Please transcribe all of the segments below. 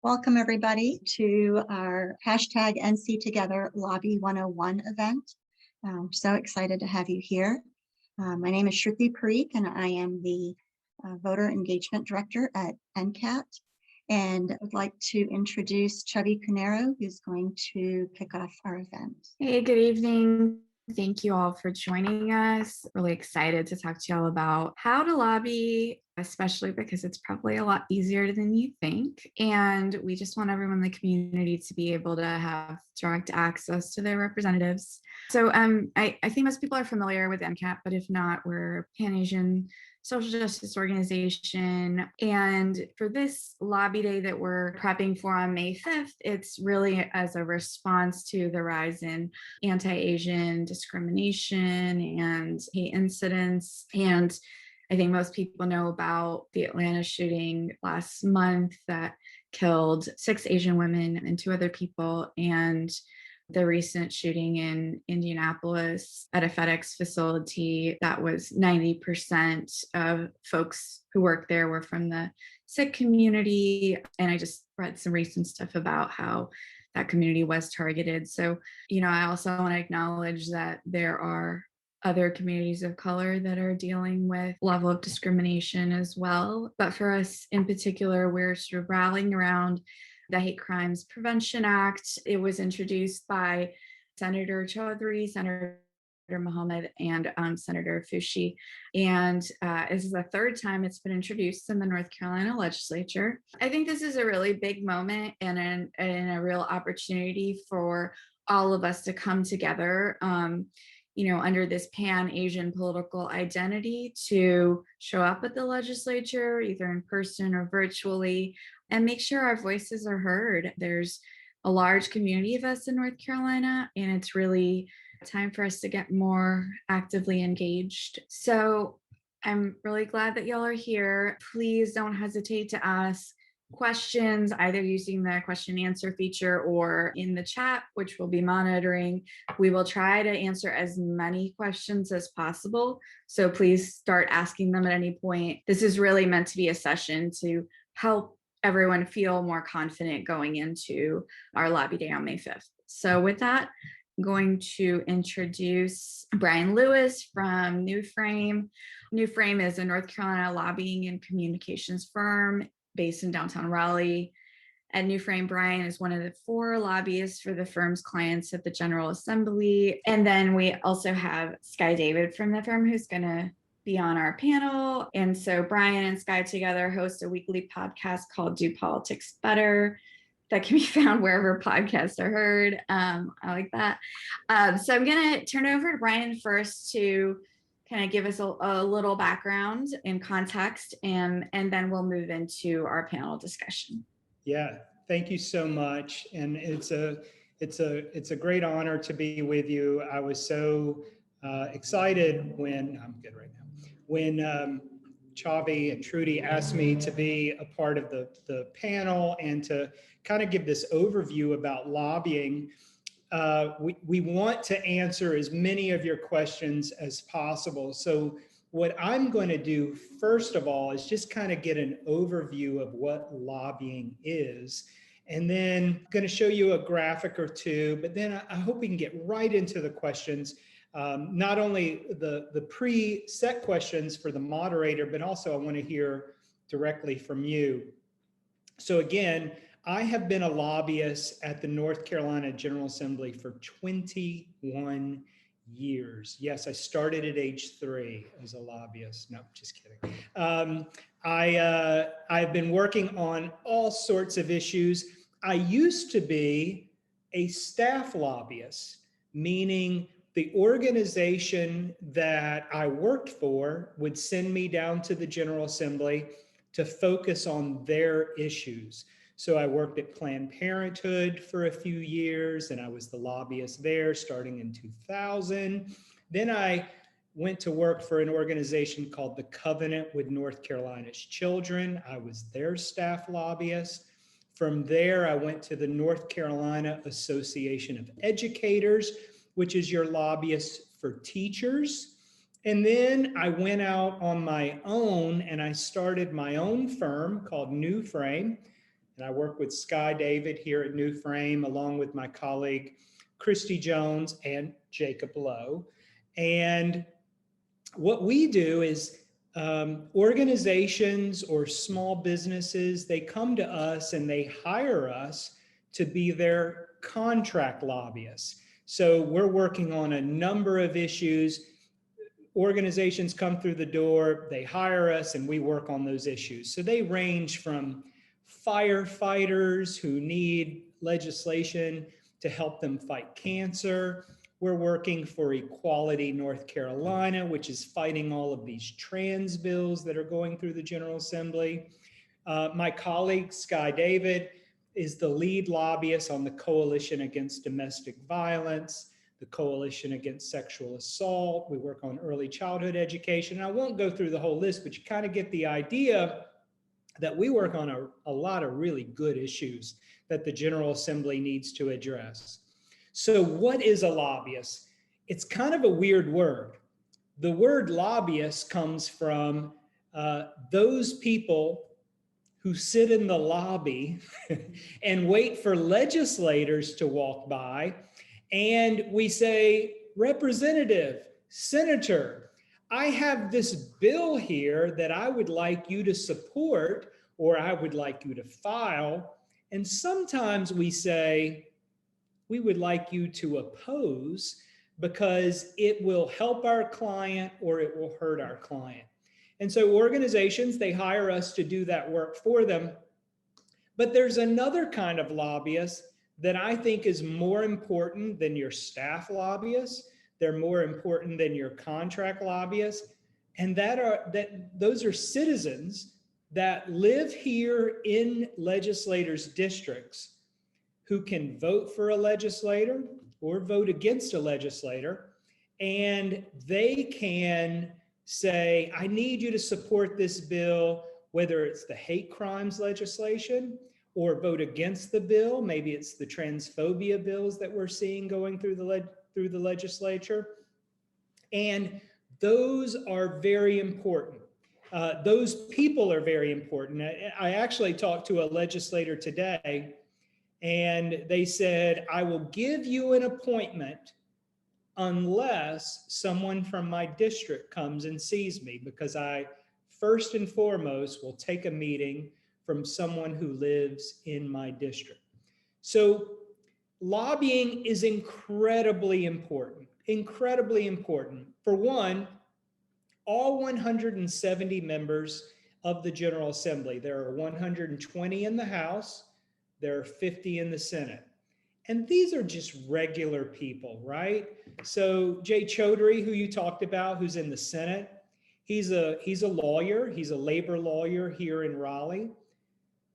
Welcome everybody to our hashtag NC Together Lobby 101 event. I'm so excited to have you here. My name is Shruti Parikh and I am the Voter Engagement Director at NCAAT. And I would like to introduce Chavi Koneru, who's going to kick off our event. Hey, good evening. Thank you all for joining us. Really excited to talk to you all about how to lobby, especially because it's probably a lot easier than you think. And we just want everyone in the community to be able to have direct access to their representatives. So I think most people are familiar with NCAAT, but if not, we're a Pan-Asian social justice organization. And for this lobby day that we're prepping for on May 5th, it's really as a response to the rise in anti-Asian discrimination and hate incidents. And I think most people know about the Atlanta shooting last month that killed 6 Asian women and 2 other people, and the recent shooting in Indianapolis at a FedEx facility that was 90% of folks who work there were from the Sikh community. And I just read some recent stuff about how that community was targeted. So, I also want to acknowledge that there are other communities of color that are dealing with level of discrimination as well. But for us in particular, we're sort of rallying around the Hate Crimes Prevention Act. It was introduced by Senator Chaudhry, Senator Mohammed, and Senator Fushi. And this is the 3rd time it's been introduced in the North Carolina legislature. I think this is a really big moment and a real opportunity for all of us to come together under this Pan-Asian political identity to show up at the legislature, either in person or virtually, and make sure our voices are heard. There's a large community of us in North Carolina, and it's really time for us to get more actively engaged. So I'm really glad that y'all are here. Please don't hesitate to ask questions, either using the question and answer feature or in the chat, which we'll be monitoring. We will try to answer as many questions as possible. So please start asking them at any point. This is really meant to be a session to help everyone feel more confident going into our lobby day on May 5th. So with that, I'm going to introduce Brian Lewis from New Frame. New Frame is a North Carolina lobbying and communications firm based in downtown Raleigh. At New Frame, Brian is one of the 4 lobbyists for the firm's clients at the General Assembly. And then we also have Skye David from the firm who's going to be on our panel. And so Brian and Skye together host a weekly podcast called Do Politics Better that can be found wherever podcasts are heard. I like that. So I'm going to turn it over to Brian first to kind of give us a little background and context, and then we'll move into our panel discussion. Yeah, thank you so much. And it's a great honor to be with you. I was so excited when Chavi and Trudy asked me to be a part of the panel and to kind of give this overview about lobbying. We want to answer as many of your questions as possible. So what I'm going to do, first of all, is just kind of get an overview of what lobbying is. And then I'm going to show you a graphic or two, but then I hope we can get right into the questions. Not only the pre-set questions for the moderator, but also I want to hear directly from you. So again, I have been a lobbyist at the North Carolina General Assembly for 21 years. Yes, I started at age 3 as a lobbyist. No, just kidding. I've been working on all sorts of issues. I used to be a staff lobbyist, meaning the organization that I worked for would send me down to the General Assembly to focus on their issues. So I worked at Planned Parenthood for a few years, and I was the lobbyist there starting in 2000. Then I went to work for an organization called the Covenant with North Carolina's Children. I was their staff lobbyist. From there, I went to the North Carolina Association of Educators, which is your lobbyist for teachers. And then I went out on my own and I started my own firm called New Frame. And I work with Skye David here at New Frame, along with my colleague, Christy Jones and Jacob Lowe. And what we do is organizations or small businesses, they come to us and they hire us to be their contract lobbyists. So we're working on a number of issues. Organizations come through the door, they hire us, and we work on those issues. So they range from firefighters who need legislation to help them fight cancer. We're working for Equality North Carolina, which is fighting all of these trans bills that are going through the General Assembly. My colleague, Skye David, is the lead lobbyist on the Coalition Against Domestic Violence, the Coalition Against Sexual Assault. We work on early childhood education. And I won't go through the whole list, but you kind of get the idea that we work on a lot of really good issues that the General Assembly needs to address. So what is a lobbyist? It's kind of a weird word. The word lobbyist comes from those people who sit in the lobby and wait for legislators to walk by. And we say, Representative, Senator, I have this bill here that I would like you to support, or I would like you to file. And sometimes we say, we would like you to oppose because it will help our client or it will hurt our client. And so organizations, they hire us to do that work for them. But there's another kind of lobbyist that I think is more important than your staff lobbyists. They're more important than your contract lobbyists. And those are citizens that live here in legislators' districts who can vote for a legislator or vote against a legislator. And they can say, I need you to support this bill, whether it's the hate crimes legislation or vote against the bill. Maybe it's the transphobia bills that we're seeing going through the legislature. And those are very important. Those people are very important. I actually talked to a legislator today, and they said, I will give you an appointment unless someone from my district comes and sees me, because I first and foremost will take a meeting from someone who lives in my district. So lobbying is incredibly important, incredibly important. For one, all 170 members of the General Assembly, there are 120 in the House, there are 50 in the Senate. And these are just regular people, right? So Jay Chaudhry, who you talked about, who's in the Senate, he's a lawyer, he's a labor lawyer here in Raleigh,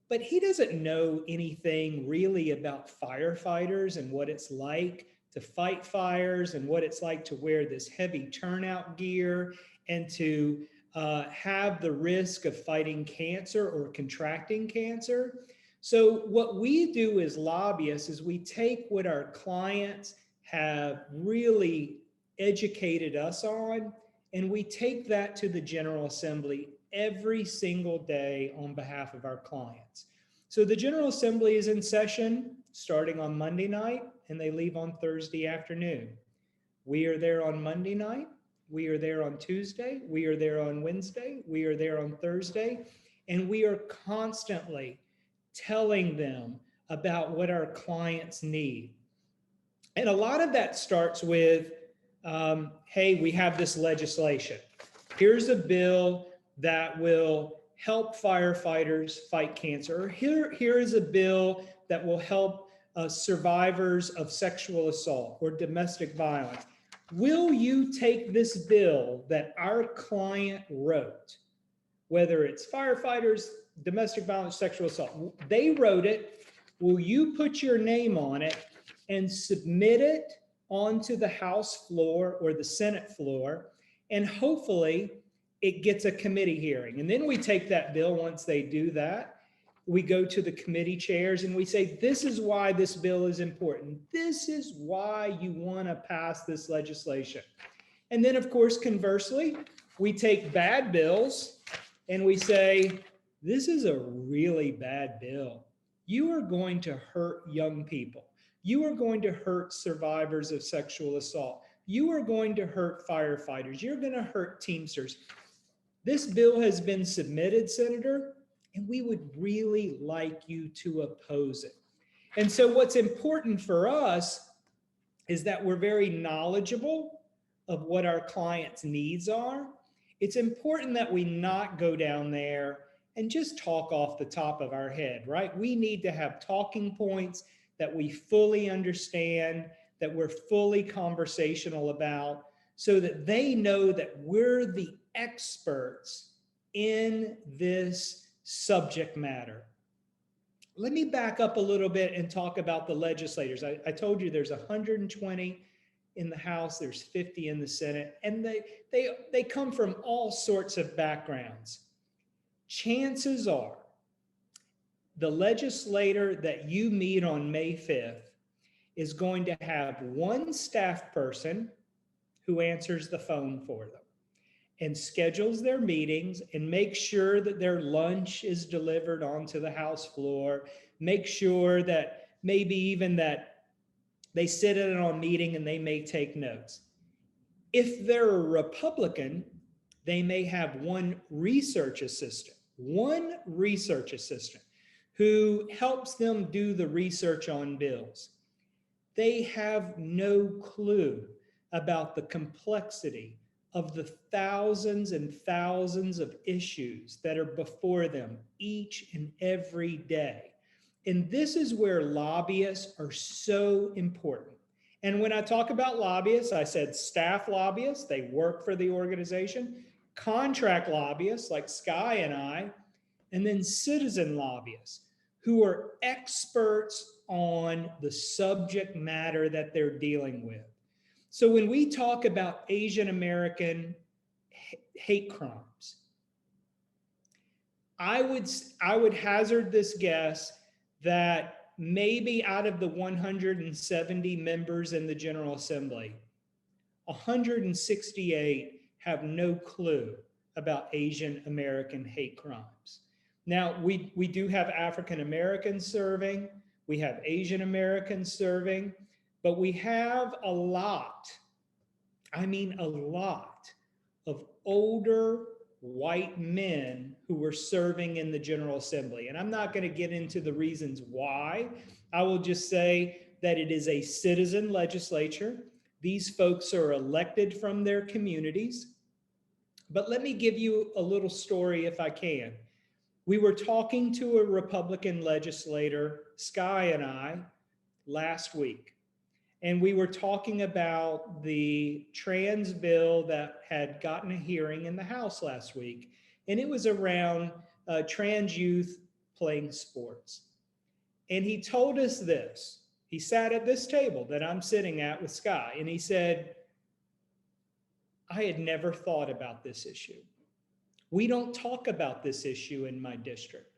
but he doesn't know anything really about firefighters and what it's like to fight fires and what it's like to wear this heavy turnout gear and to have the risk of fighting cancer or contracting cancer. So what we do as lobbyists is we take what our clients have really educated us on, and we take that to the General Assembly every single day on behalf of our clients. So the General Assembly is in session starting on Monday night, and they leave on Thursday afternoon. We are there on Monday night. We are there on Tuesday. We are there on Wednesday. We are there on Thursday. And we are constantly telling them about what our clients need. And a lot of that starts with, hey, we have this legislation. Here's a bill that will help firefighters fight cancer. Here is a bill that will help survivors of sexual assault or domestic violence. Will you take this bill that our client wrote, whether it's firefighters, domestic violence, sexual assault, they wrote it, will you put your name on it and submit it onto the House floor or the Senate floor, and hopefully it gets a committee hearing. And then we take that bill, once they do that, we go to the committee chairs and we say, this is why this bill is important. This is why you want to pass this legislation. And then, of course, conversely, we take bad bills and we say, this is a really bad bill. you are going to hurt young people. You are going to hurt survivors of sexual assault. You are going to hurt firefighters. You're going to hurt Teamsters. This bill has been submitted, Senator, and we would really like you to oppose it. And so what's important for us is that we're very knowledgeable of what our clients' needs are. It's important that we not go down there and just talk off the top of our head, right? We need to have talking points that we fully understand, that we're fully conversational about, so that they know that we're the experts in this subject matter. Let me back up a little bit and talk about the legislators. I told you there's 120 in the House, there's 50 in the Senate, and they come from all sorts of backgrounds. Chances are the legislator that you meet on May 5th is going to have one staff person who answers the phone for them and schedules their meetings and makes sure that their lunch is delivered onto the House floor, make sure that maybe even that they sit in on a meeting and they may take notes. If they're a Republican, they may have one research assistant who helps them do the research on bills. They have no clue about the complexity of the thousands and thousands of issues that are before them each and every day. And this is where lobbyists are so important. And when I talk about lobbyists, I said staff lobbyists, they work for the organization, contract lobbyists like Skye and I, and then citizen lobbyists who are experts on the subject matter that they're dealing with. So when we talk about Asian American hate crimes, I would hazard this guess that maybe out of the 170 members in the General Assembly, 168 have no clue about Asian American hate crimes. Now, we do have African Americans serving, we have Asian Americans serving, but we have a lot, I mean a lot, of older white men who were serving in the General Assembly. And I'm not going to get into the reasons why. I will just say that it is a citizen legislature. These folks are elected from their communities. But let me give you a little story if I can. We were talking to a Republican legislator, Skye and I, last week. And we were talking about the trans bill that had gotten a hearing in the House last week. And it was around trans youth playing sports. And he told us this. He sat at this table that I'm sitting at with Skye, and he said, I had never thought about this issue. We don't talk about this issue in my district.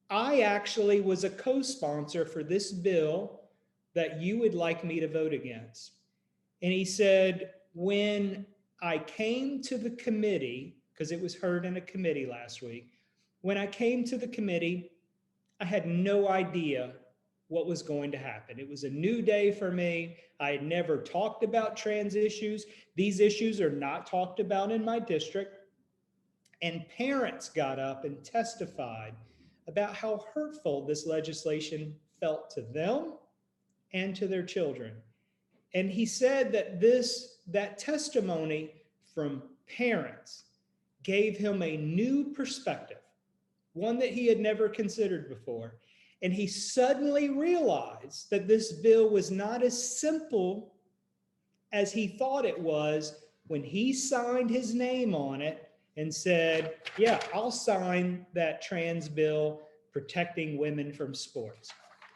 I actually was a co-sponsor for this bill that you would like me to vote against. And he said, when I came to the committee, because it was heard in a committee last week, when I came to the committee, I had no idea what was going to happen. It was a new day for me. I had never talked about trans issues. These issues are not talked about in my district. And parents got up and testified about how hurtful this legislation felt to them and to their children. And he said that that testimony from parents gave him a new perspective, one that he had never considered before. And he suddenly realized that this bill was not as simple as he thought it was when he signed his name on it and said, yeah, I'll sign that trans bill protecting women from sports.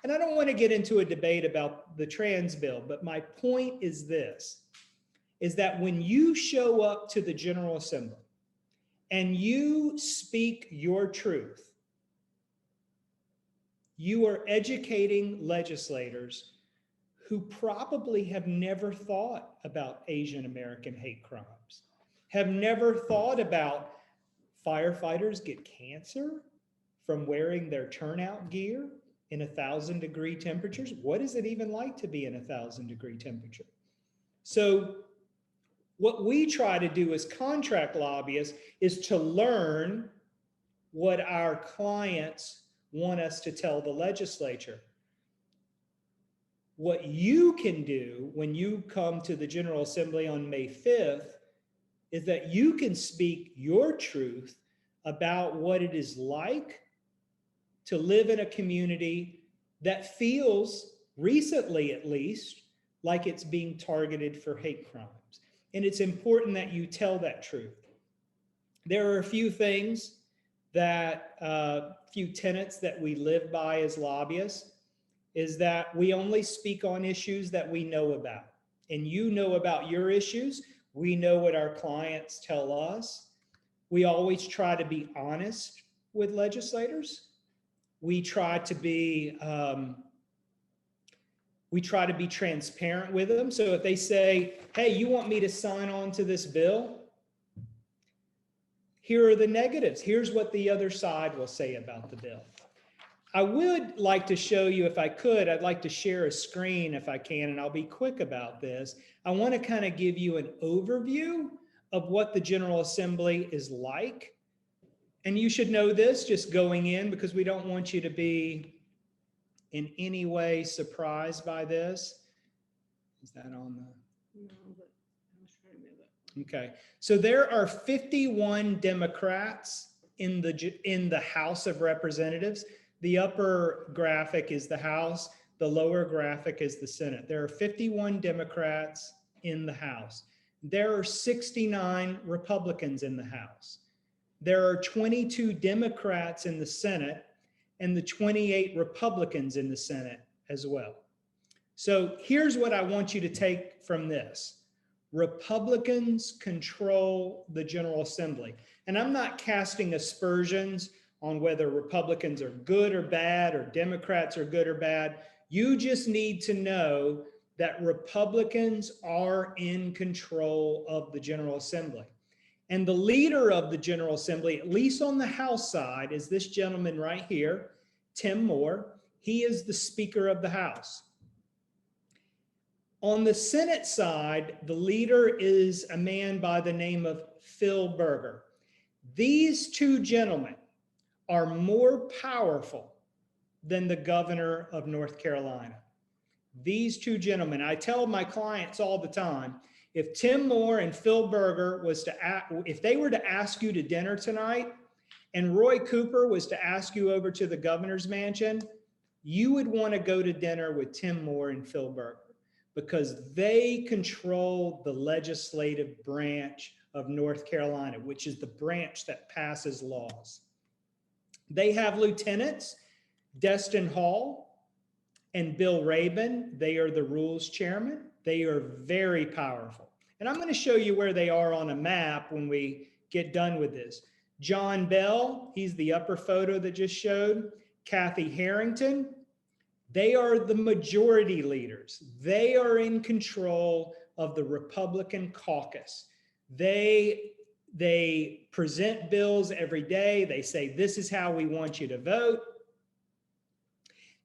And I don't want to get into a debate about the trans bill, but my point is this, is that when you show up to the General Assembly and you speak your truth, you are educating legislators who probably have never thought about Asian American hate crimes, have never thought about firefighters get cancer from wearing their turnout gear in 1,000-degree temperatures? What is it even like to be in 1,000-degree temperature? So what we try to do as contract lobbyists is to learn what our clients want us to tell the legislature. What you can do when you come to the General Assembly on May 5th is that you can speak your truth about what it is like to live in a community that feels, recently at least, like it's being targeted for hate crimes. And it's important that you tell that truth. There are a few things that, few tenets that we live by as lobbyists, is that we only speak on issues that we know about. And you know about your issues. We know what our clients tell us. We always try to be honest with legislators. We try to be transparent with them. So if they say, hey, you want me to sign on to this bill? Here are the negatives. Here's what the other side will say about the bill. I would like to show you, if I could, I'd like to share a screen if I can, and I'll be quick about this. I want to kind of give you an overview of what the General Assembly is like. And you should know this just going in, because we don't want you to be in any way surprised by this. Is that on the? No, but I was trying to move it. Okay, so there are 51 Democrats in the House of Representatives. The upper graphic is the House, the lower graphic is the Senate. There are 51 Democrats in the House. There are 69 Republicans in the House. There are 22 Democrats in the Senate and the 28 Republicans in the Senate as well. So here's what I want you to take from this. Republicans control the General Assembly. And I'm not casting aspersions on whether Republicans are good or bad or Democrats are good or bad. You just need to know that Republicans are in control of the General Assembly. And the leader of the General Assembly, at least on the House side, is this gentleman right here, Tim Moore. He is the Speaker of the House. On the Senate side, the leader is a man by the name of Phil Berger. These two gentlemen are more powerful than the governor of North Carolina. These two gentlemen, I tell my clients all the time, if Tim Moore and Phil Berger if they were to ask you to dinner tonight and Roy Cooper was to ask you over to the governor's mansion, you would want to go to dinner with Tim Moore and Phil Berger because they control the legislative branch of North Carolina, which is the branch that passes laws. They have lieutenants, Destin Hall and Bill Rabin. They are the rules chairman. They are very powerful. And I'm going to show you where they are on a map when we get done with this. John Bell, he's the upper photo that just showed. Kathy Harrington, they are the majority leaders. They are in control of the Republican caucus. They present bills every day. They say, this is how we want you to vote.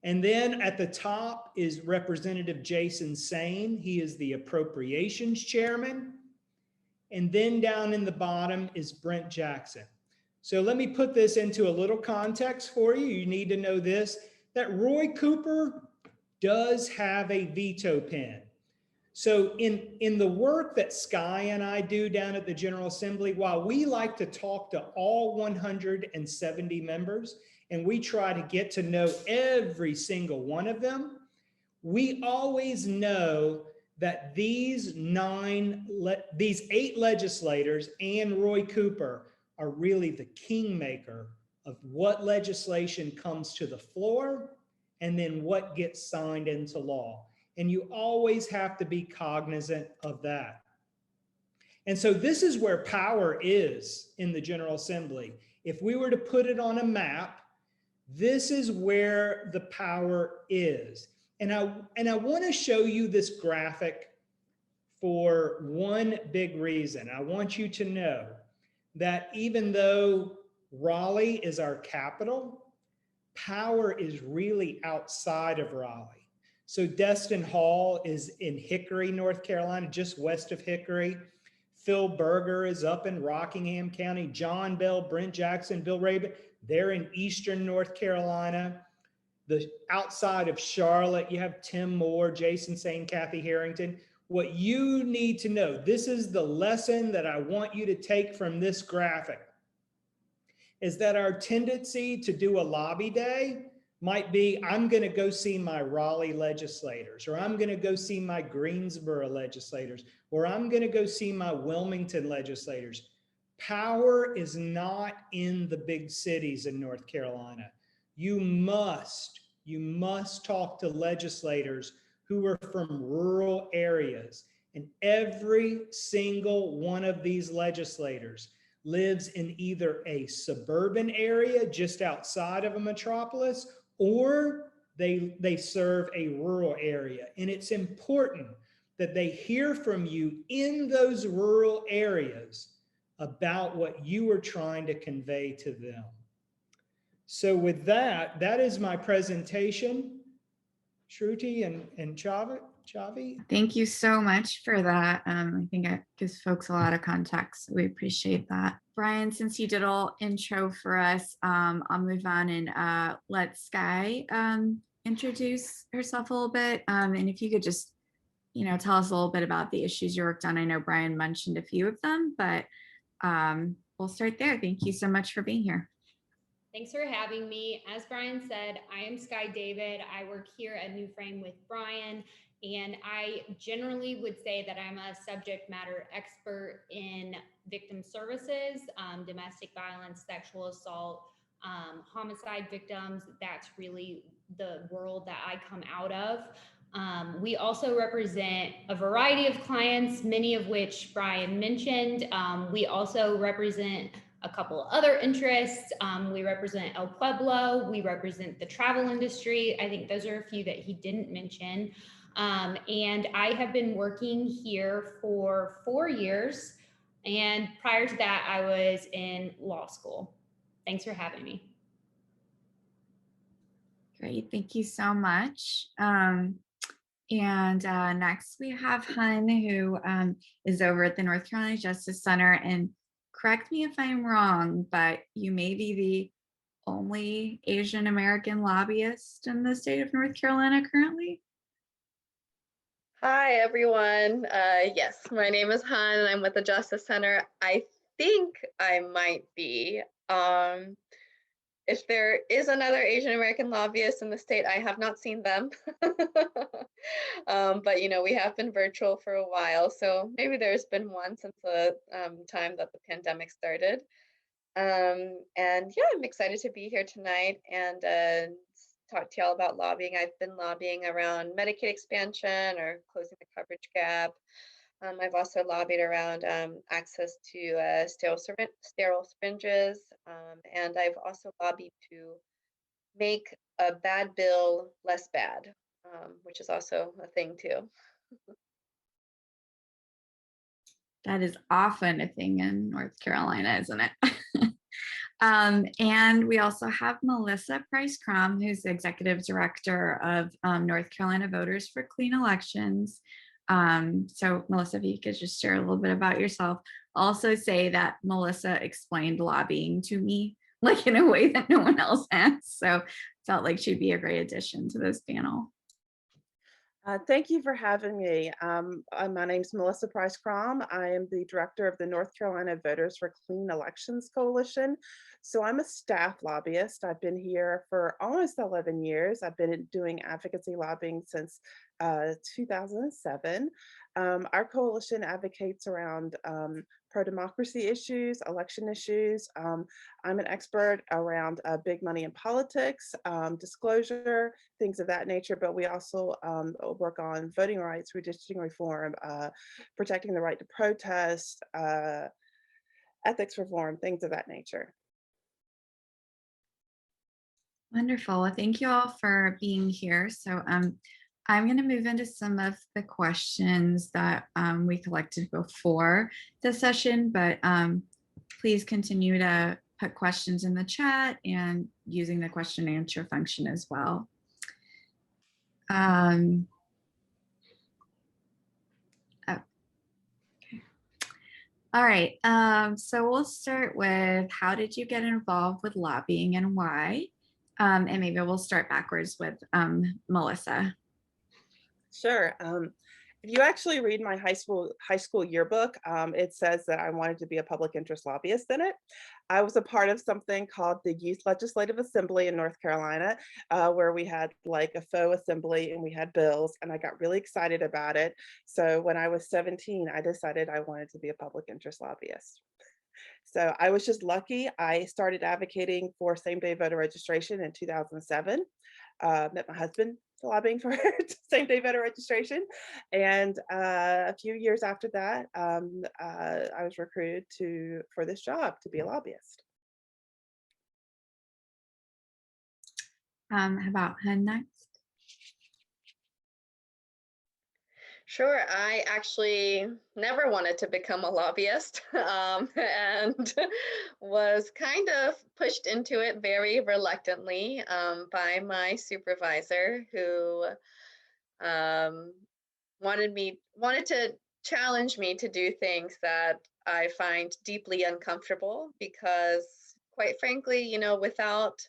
And then at the top is Representative Jason Sain. He is the appropriations chairman. And then down in the bottom is Brent Jackson. So let me put this into a little context for you. You need to know this, that Roy Cooper does have a veto pen. So in the work that Skye and I do down at the General Assembly, while we like to talk to all 170 members, and we try to get to know every single one of them, we always know that these 8 legislators and Roy Cooper are really the kingmaker of what legislation comes to the floor and then what gets signed into law. And you always have to be cognizant of that. And so this is where power is in the General Assembly. If we were to put it on a map, this is where the power is. And I want to show you this graphic for one big reason. I want you to know that even though Raleigh is our capital, power is really outside of Raleigh. So Destin Hall is in Hickory, North Carolina, just west of Hickory. Phil Berger is up in Rockingham County. John Bell, Brent Jackson, Bill Rabin, they're in Eastern North Carolina. The outside of Charlotte, you have Tim Moore, Jason Sane, Kathy Harrington. What you need to know, this is the lesson that I want you to take from this graphic, is that our tendency to do a lobby day might be, I'm going to go see my Raleigh legislators, or I'm going to go see my Greensboro legislators, or I'm going to go see my Wilmington legislators. Power is not in the big cities in North Carolina. You must talk to legislators who are from rural areas. And every single one of these legislators lives in either a suburban area just outside of a metropolis, or they serve a rural area. And it's important that they hear from you in those rural areas about what you are trying to convey to them. So with that, that is my presentation. Shruti and Chavi. Thank you so much for that. I think it gives folks a lot of context. We appreciate that. Brian, since you did all intro for us, I'll move on and let Skye introduce herself a little bit. And if you could just, tell us a little bit about the issues you worked on. I know Brian mentioned a few of them, but we'll start there. Thank you so much for being here. Thanks for having me. As Brian said, I am Skye David. I work here at New Frame with Brian, and I generally would say that I'm a subject matter expert in victim services, domestic violence, sexual assault, homicide victims. That's really the world that I come out of. We also represent a variety of clients, many of which Brian mentioned. We also represent a couple other interests. We represent El Pueblo. We represent the travel industry. I think those are a few that he didn't mention. And I have been working here for 4 years. And prior to that, I was in law school. Thanks for having me. Great, thank you so much. Next we have Hyun, who is over at the North Carolina Justice Center. And correct me if I'm wrong, but you may be the only Asian American lobbyist in the state of North Carolina currently. Hi, everyone. Yes, my name is Han, and I'm with the Justice Center. I think I might be. If there is another Asian American lobbyist in the state, I have not seen them. But, we have been virtual for a while, so maybe there's been one since the time that the pandemic started. And yeah, I'm excited to be here tonight and talk to y'all about lobbying. I've been lobbying around Medicaid expansion or closing the coverage gap. I've also lobbied around access to sterile syringes, and I've also lobbied to make a bad bill less bad, which is also a thing too. That is often a thing in North Carolina, isn't it? And we also have Melissa Price Kromm, who's the Executive Director of North Carolina Voters for Clean Elections. So Melissa, if you could just share a little bit about yourself. Also say that Melissa explained lobbying to me, like in a way that no one else has. So felt like she'd be a great addition to this panel. Thank you for having me. My name is Melissa Price Kromm. I am the director of the North Carolina Voters for Clean Elections Coalition. So I'm a staff lobbyist. I've been here for almost 11 years. I've been doing advocacy lobbying since 2007. Our coalition advocates around pro-democracy issues, election issues. I'm an expert around big money in politics, disclosure, things of that nature, but we also work on voting rights, redistricting reform, protecting the right to protest, ethics reform, things of that nature. Wonderful. Well, thank you all for being here. So I'm going to move into some of the questions that we collected before the session, but please continue to put questions in the chat and using the question and answer function as well. Oh, okay. All right, so we'll start with how did you get involved with lobbying and why? And maybe we'll start backwards with Melissa. Sure. If you actually read my high school yearbook, it says that I wanted to be a public interest lobbyist in it. I was a part of something called the Youth Legislative Assembly in North Carolina, where we had like a faux assembly and we had bills, and I got really excited about it. So when I was 17, I decided I wanted to be a public interest lobbyist. So I was just lucky. I started advocating for same-day voter registration in 2007. Met my husband lobbying for same-day voter registration. And a few years after that, I was recruited for this job to be a lobbyist. How about Hyun next? Sure, I actually never wanted to become a lobbyist and was kind of pushed into it very reluctantly by my supervisor, who wanted to challenge me to do things that I find deeply uncomfortable because, quite frankly, you know, without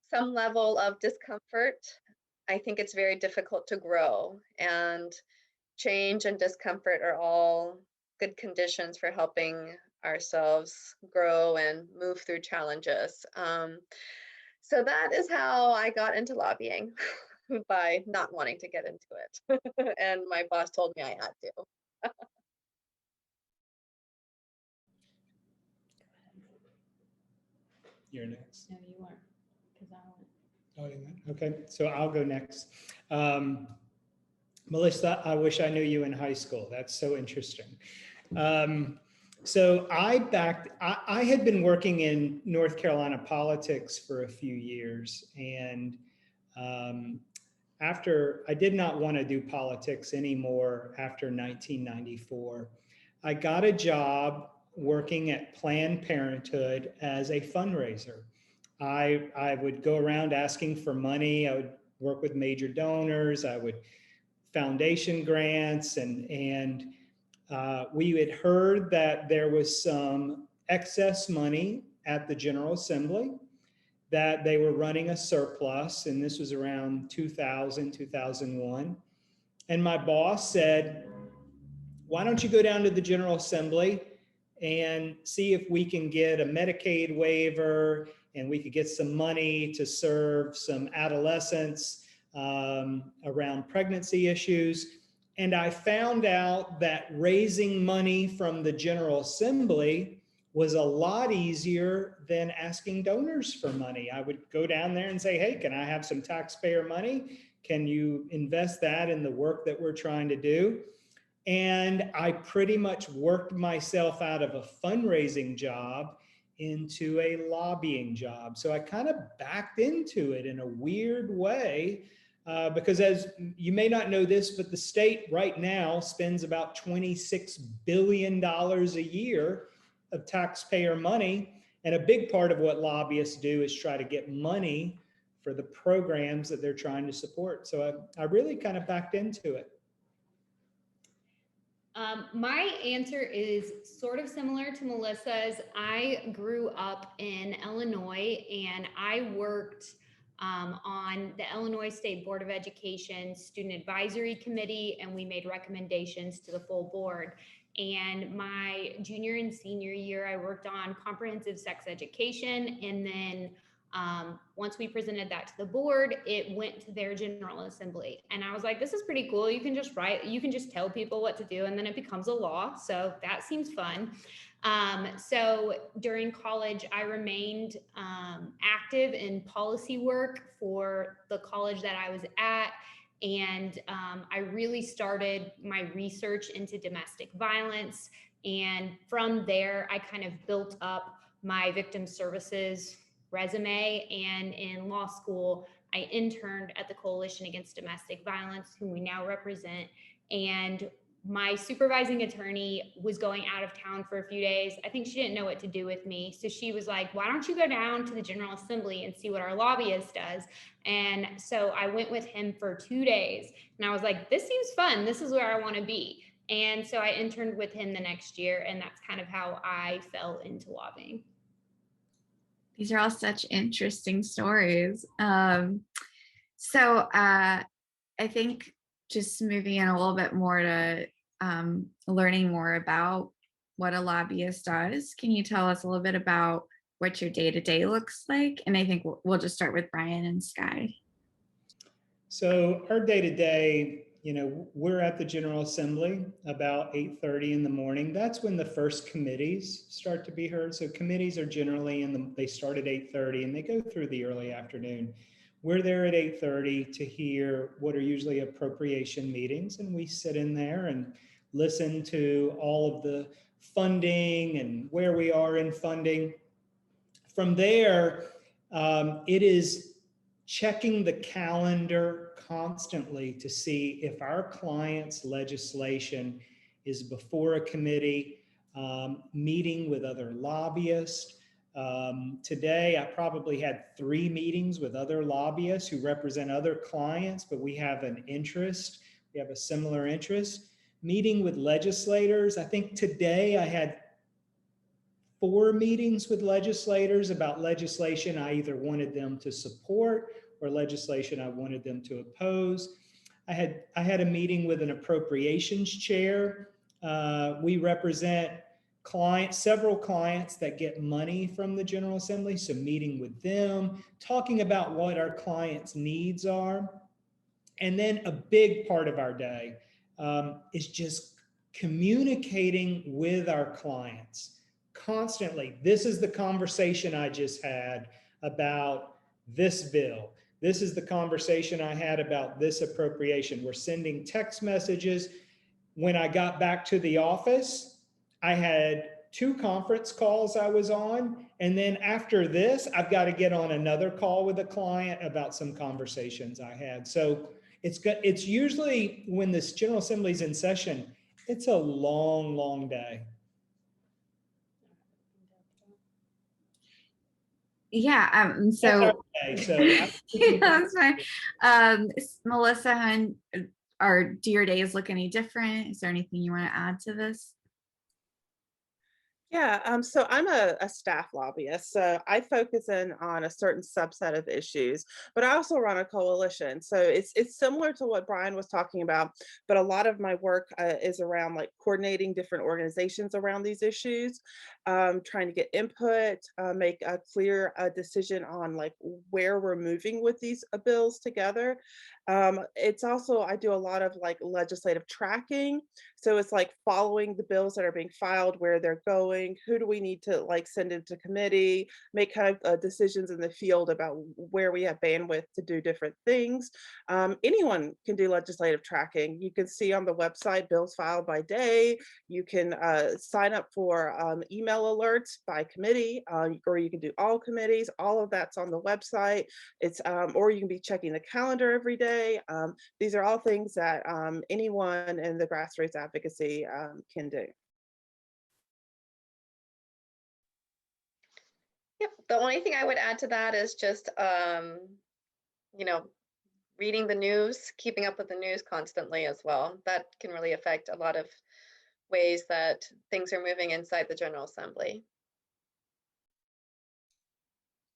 some level of discomfort, I think it's very difficult to grow, and change and discomfort are all good conditions for helping ourselves grow and move through challenges. So that is how I got into lobbying, by not wanting to get into it. And my boss told me I had to. You're next. No, you weren't, because I went. Oh, you went? Okay, so I'll go next. Melissa, I wish I knew you in high school. That's so interesting. So I had been working in North Carolina politics for a few years, and after I did not want to do politics anymore after 1994, I got a job working at Planned Parenthood as a fundraiser. I would go around asking for money. I would work with major donors. I would foundation grants, and we had heard that there was some excess money at the General Assembly, that they were running a surplus, and this was around 2000, 2001. And my boss said, why don't you go down to the General Assembly and see if we can get a Medicaid waiver and we could get some money to serve some adolescents around pregnancy issues. And I found out that raising money from the General Assembly was a lot easier than asking donors for money. I would go down there and say, hey, can I have some taxpayer money? Can you invest that in the work that we're trying to do? And I pretty much worked myself out of a fundraising job into a lobbying job. So I kind of backed into it in a weird way, because as you may not know this, but the state right now spends about $26 billion a year of taxpayer money. And a big part of what lobbyists do is try to get money for the programs that they're trying to support. So I really kind of backed into it. My answer is sort of similar to Melissa's. I grew up in Illinois, and I worked on the Illinois State Board of Education Student Advisory Committee, and we made recommendations to the full board. And my junior and senior year, I worked on comprehensive sex education, and then once we presented that to the board, it went to their General Assembly. And I was like, this is pretty cool. You can just write, you can just tell people what to do, and then it becomes a law. So that seems fun. So during college, I remained active in policy work for the college that I was at. And I really started my research into domestic violence. And from there, I kind of built up my victim services resume. And in law school, I interned at the Coalition Against Domestic Violence, whom we now represent. And my supervising attorney was going out of town for a few days. I think she didn't know what to do with me. So she was like, why don't you go down to the General Assembly and see what our lobbyist does? And so I went with him for 2 days and I was like, this seems fun. This is where I want to be. And so I interned with him the next year. And that's kind of how I fell into lobbying. These are all such interesting stories. I think just moving in a little bit more to learning more about what a lobbyist does. Can you tell us a little bit about what your day-to-day looks like? And I think we'll just start with Brian and Skye. So our day-to-day, we're at the General Assembly about 8:30 in the morning. That's when the first committees start to be heard. So committees are generally they start at 8:30 and they go through the early afternoon. We're there at 8:30 to hear what are usually appropriation meetings, and we sit in there and listen to all of the funding and where we are in funding. From there, it is checking the calendar constantly to see if our client's legislation is before a committee, meeting with other lobbyists. Today, I probably had 3 meetings with other lobbyists who represent other clients, but we have an interest. We have a similar interest. Meeting with legislators. I think today I had 4 meetings with legislators about legislation I either wanted them to support or legislation I wanted them to oppose. I had a meeting with an appropriations chair. We represent several clients that get money from the General Assembly. So meeting with them, talking about what our clients' needs are. And then a big part of our day is just communicating with our clients constantly. This is the conversation I just had about this bill. This is the conversation I had about this appropriation. We're sending text messages. When I got back to the office, I had 2 conference calls I was on. And then after this, I've got to get on another call with a client about some conversations I had. So it's usually when this General Assembly's in session, it's a long, long day. Yeah. That's fine. Melissa, Hyun, do your days look any different? Is there anything you want to add to this? Yeah, so I'm a staff lobbyist, so I focus in on a certain subset of issues, but I also run a coalition. So it's similar to what Brian was talking about, but a lot of my work is around like coordinating different organizations around these issues, trying to get input, make a clear decision on like where we're moving with these bills together. It's also, I do a lot of like legislative tracking. So it's like following the bills that are being filed, where they're going, who do we need to like send into committee, make kind of decisions in the field about where we have bandwidth to do different things. Anyone can do legislative tracking. You can see on the website bills filed by day. You can sign up for email alerts by committee, or you can do all committees. All of that's on the website. It's or you can be checking the calendar every day. These are all things that anyone in the grassroots advocacy can do. Yep. The only thing I would add to that is just, reading the news, keeping up with the news constantly as well. That can really affect a lot of ways that things are moving inside the General Assembly.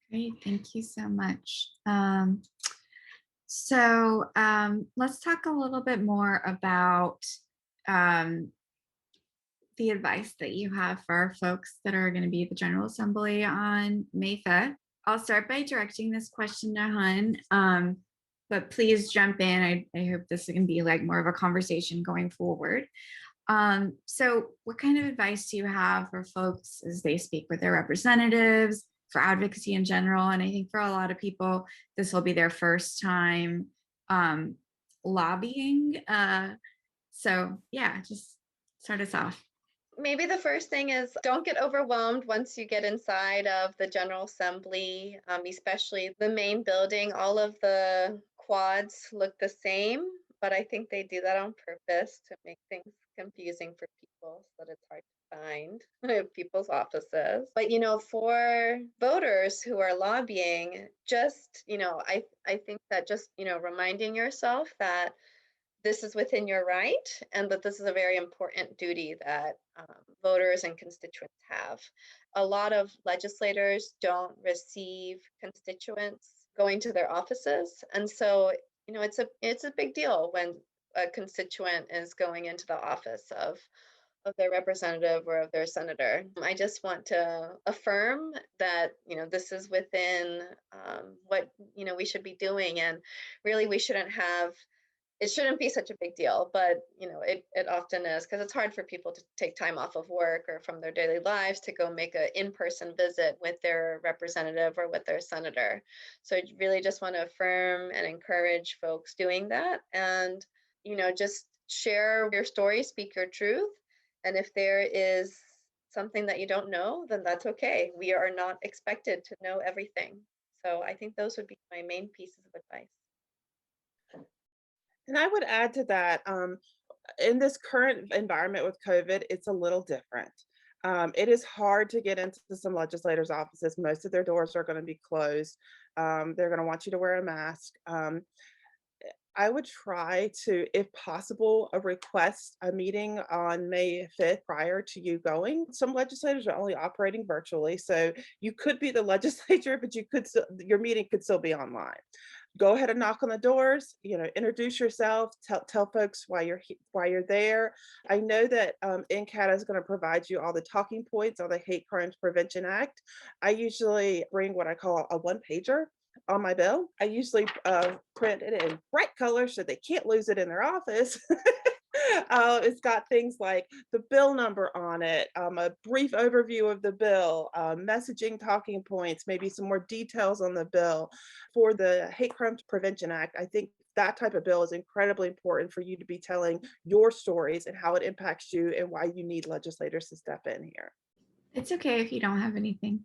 Great, thank you so much. Let's talk a little bit more about the advice that you have for our folks that are going to be at the General Assembly on May 5th. I'll start by directing this question to Hyun, but please jump in. I hope this can be like more of a conversation going forward. So what kind of advice do you have for folks as they speak with their representatives, for advocacy in general? And I think for a lot of people, this will be their first time lobbying. So yeah, just start us off. Maybe the first thing is don't get overwhelmed once you get inside of the General Assembly, especially the main building. All of the quads look the same. but I think they do that on purpose to make things confusing for people so that it's hard to find people's offices. But, for voters who are lobbying, just, I think that just, reminding yourself that this is within your right and that this is a very important duty that voters and constituents have. A lot of legislators don't receive constituents going to their offices. And so, it's a big deal when a constituent is going into the office of their representative or of their senator. I just want to affirm that, this is within what, we should be doing. And really, it shouldn't be such a big deal, but it often is, because it's hard for people to take time off of work or from their daily lives to go make an in-person visit with their representative or with their senator. So I really just want to affirm and encourage folks doing that, and just share your story, speak your truth. And if there is something that you don't know, then that's okay. We are not expected to know everything. So I think those would be my main pieces of advice. And I would add to that, in this current environment with COVID, it's a little different. It is hard to get into some legislators' offices. Most of their doors are going to be closed. They're going to want you to wear a mask. I would try to, if possible, request a meeting on May 5th prior to you going. Some legislators are only operating virtually, so you could be the legislature, but your meeting could still be online. Go ahead and knock on the doors, introduce yourself, tell folks why you're there. I know that NCAAT is going to provide you all the talking points on the Hate Crimes Prevention Act. I usually bring what I call a one-pager on my bill. I usually print it in bright colors so they can't lose it in their office. It's got things like the bill number on it, a brief overview of the bill, messaging talking points, maybe some more details on the bill. For the Hate Crimes Prevention Act, I think that type of bill is incredibly important for you to be telling your stories and how it impacts you and why you need legislators to step in here. It's okay if you don't have anything.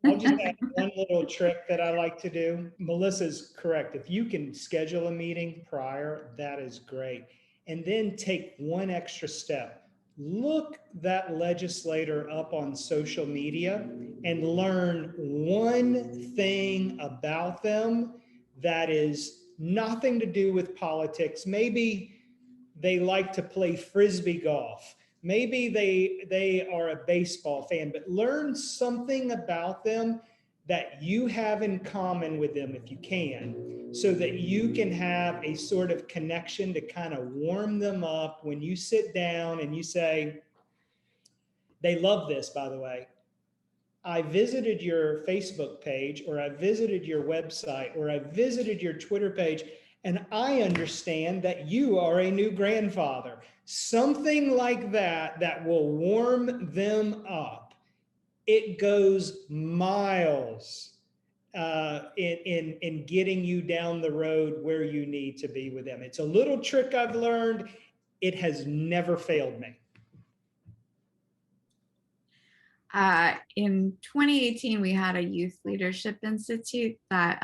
I'll just add one little trick that I like to do. Melissa's correct. If you can schedule a meeting prior, that is great. And then take one extra step. Look that legislator up on social media and learn one thing about them that is nothing to do with politics. Maybe they like to play frisbee golf. Maybe they are a baseball fan, but learn something about them that you have in common with them if you can, so that you can have a sort of connection to kind of warm them up when you sit down and you say, they love this, by the way. I visited your Facebook page, or I visited your website, or I visited your Twitter page, and I understand that you are a new grandfather. Something like that that will warm them up. It goes miles in getting you down the road where you need to be with them. It's a little trick I've learned. It has never failed me. In 2018, we had a youth leadership institute that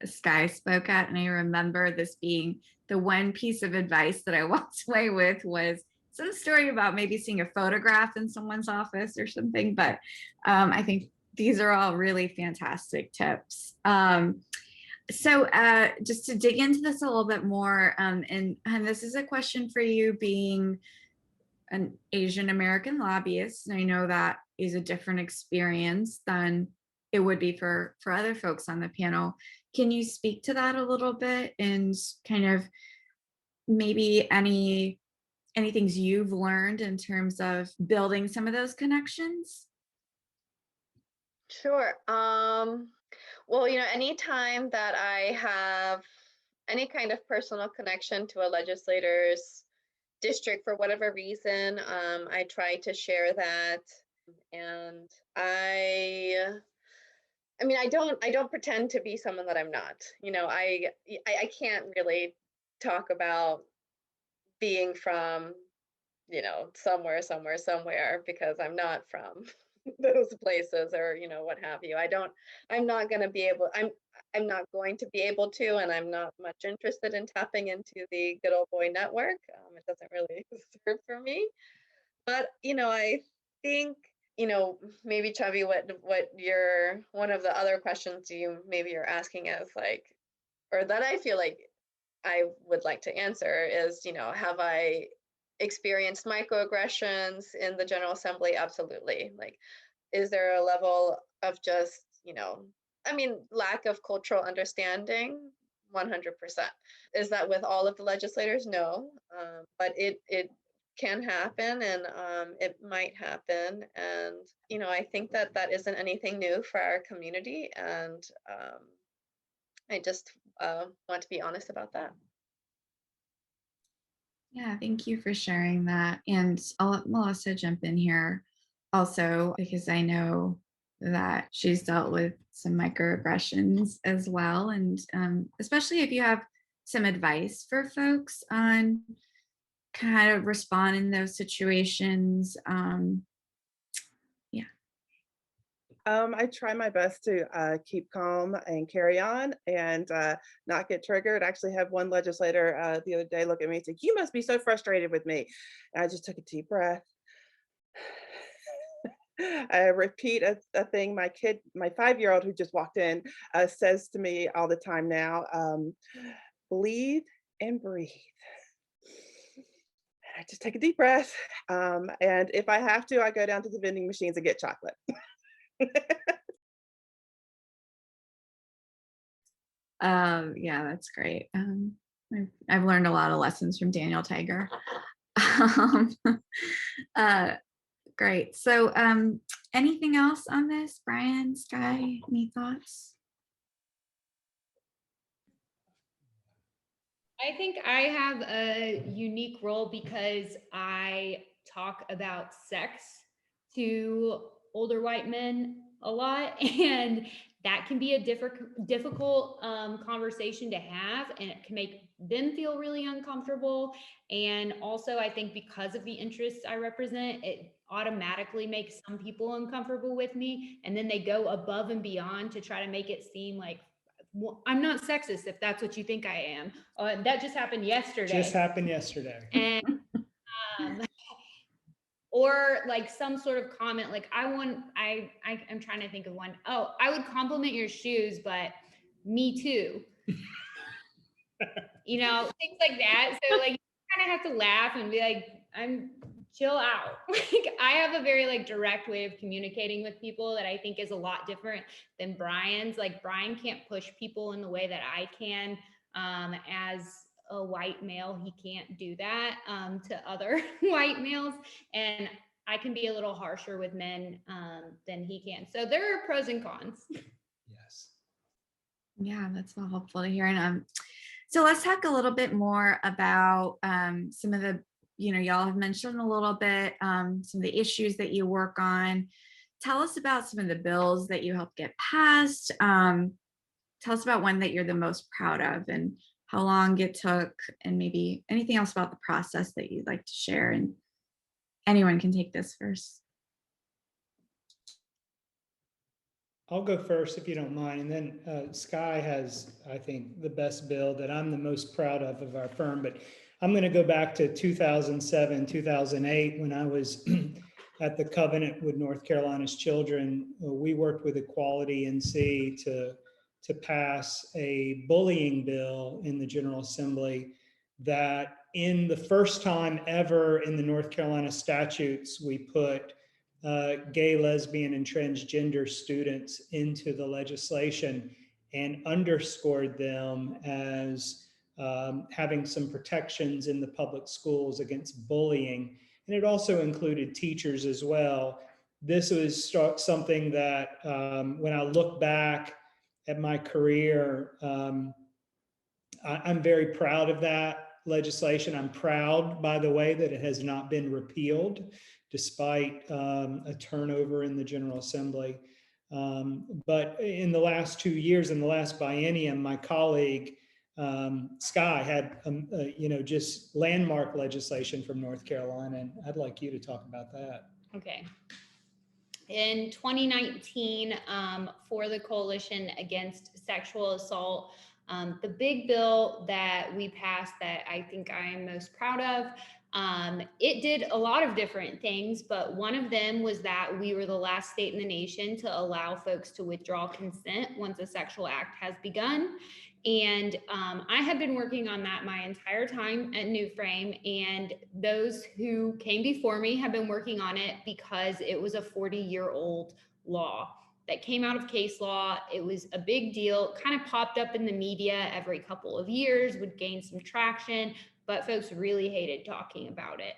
Skye spoke at, and I remember this being the one piece of advice that I walked away with was some story about maybe seeing a photograph in someone's office or something. But I think these are all really fantastic tips. So just to dig into this a little bit more, and this is a question for you, being an Asian American lobbyist, and I know that is a different experience than it would be for other folks on the panel. Can you speak to that a little bit, and kind of maybe any things you've learned in terms of building some of those connections? Sure. Well, anytime that I have any kind of personal connection to a legislator's district for whatever reason, I try to share that. And I don't pretend to be someone that I'm not. I can't really talk about being from, somewhere because I'm not from those places, or what have you. I'm not going to be able, I'm not going to be able to, and I'm not much interested in tapping into the good old boy network. It doesn't really serve for me. But, I think, maybe Chavi, what your, one of the other questions you're asking is like, or that I feel like I would like to answer is, have I experienced microaggressions in the General Assembly? Absolutely. Like, is there a level of just, lack of cultural understanding? 100%. Is that with all of the legislators? No, but it can happen, and it might happen. And, I think that isn't anything new for our community. And I just want to be honest about that. Yeah, thank you for sharing that. And I'll let Melissa jump in here also, because I know that she's dealt with some microaggressions as well. And especially if you have some advice for folks on kind of respond in those situations. Yeah. I try my best to keep calm and carry on and not get triggered. I actually had one legislator the other day look at me and say, "You must be so frustrated with me." And I just took a deep breath. I repeat a thing my 5-year-old who just walked in says to me all the time now, bleed and breathe. I just take a deep breath. And if I have to, I go down to the vending machines and get chocolate. Yeah, that's great. I've learned a lot of lessons from Daniel Tiger. Great. So anything else on this? Brian, Skye, any thoughts? I think I have a unique role because I talk about sex to older white men a lot, and that can be a difficult conversation to have, and it can make them feel really uncomfortable. And also, I think because of the interests I represent, it automatically makes some people uncomfortable with me, and then they go above and beyond to try to make it seem like, well, I'm not sexist if that's what you think I am. That just happened yesterday. Just happened yesterday. And or like some sort of comment, like I'm trying to think of one. Oh, I would compliment your shoes, but me too. Things like that. So like you kind of have to laugh and be like, I'm chill out. Like I have a very like direct way of communicating with people that I think is a lot different than Brian's. Like Brian can't push people in the way that I can. As a white male, he can't do that to other white males. And I can be a little harsher with men than he can. So there are pros and cons. Yes. Yeah, that's all helpful to hear. And so let's talk a little bit more about some of the, y'all have mentioned a little bit, some of the issues that you work on. Tell us about some of the bills that you helped get passed. Tell us about one that you're the most proud of and how long it took, and maybe anything else about the process that you'd like to share. And anyone can take this first. I'll go first if you don't mind. And then Skye has, I think, the best bill that I'm the most proud of our firm. But I'm going to go back to 2007, 2008, when I was at the Covenant with North Carolina's Children. We worked with Equality NC to pass a bullying bill in the General Assembly that in the first time ever in the North Carolina statutes, we put gay, lesbian, and transgender students into the legislation and underscored them as having some protections in the public schools against bullying. And it also included teachers as well. This was something that when I look back at my career, I'm very proud of that legislation. I'm proud, by the way, that it has not been repealed despite a turnover in the General Assembly. But in the last 2 years, in the last biennium, my colleague, Skye, had just landmark legislation from North Carolina, and I'd like you to talk about that. Okay. In 2019, for the Coalition Against Sexual Assault, the big bill that we passed that I think I am most proud of, it did a lot of different things, but one of them was that we were the last state in the nation to allow folks to withdraw consent once a sexual act has begun. And I have been working on that my entire time at New Frame, and those who came before me have been working on it because it was a 40-year-old law that came out of case law. It was a big deal, kind of popped up in the media every couple of years, would gain some traction, but folks really hated talking about it.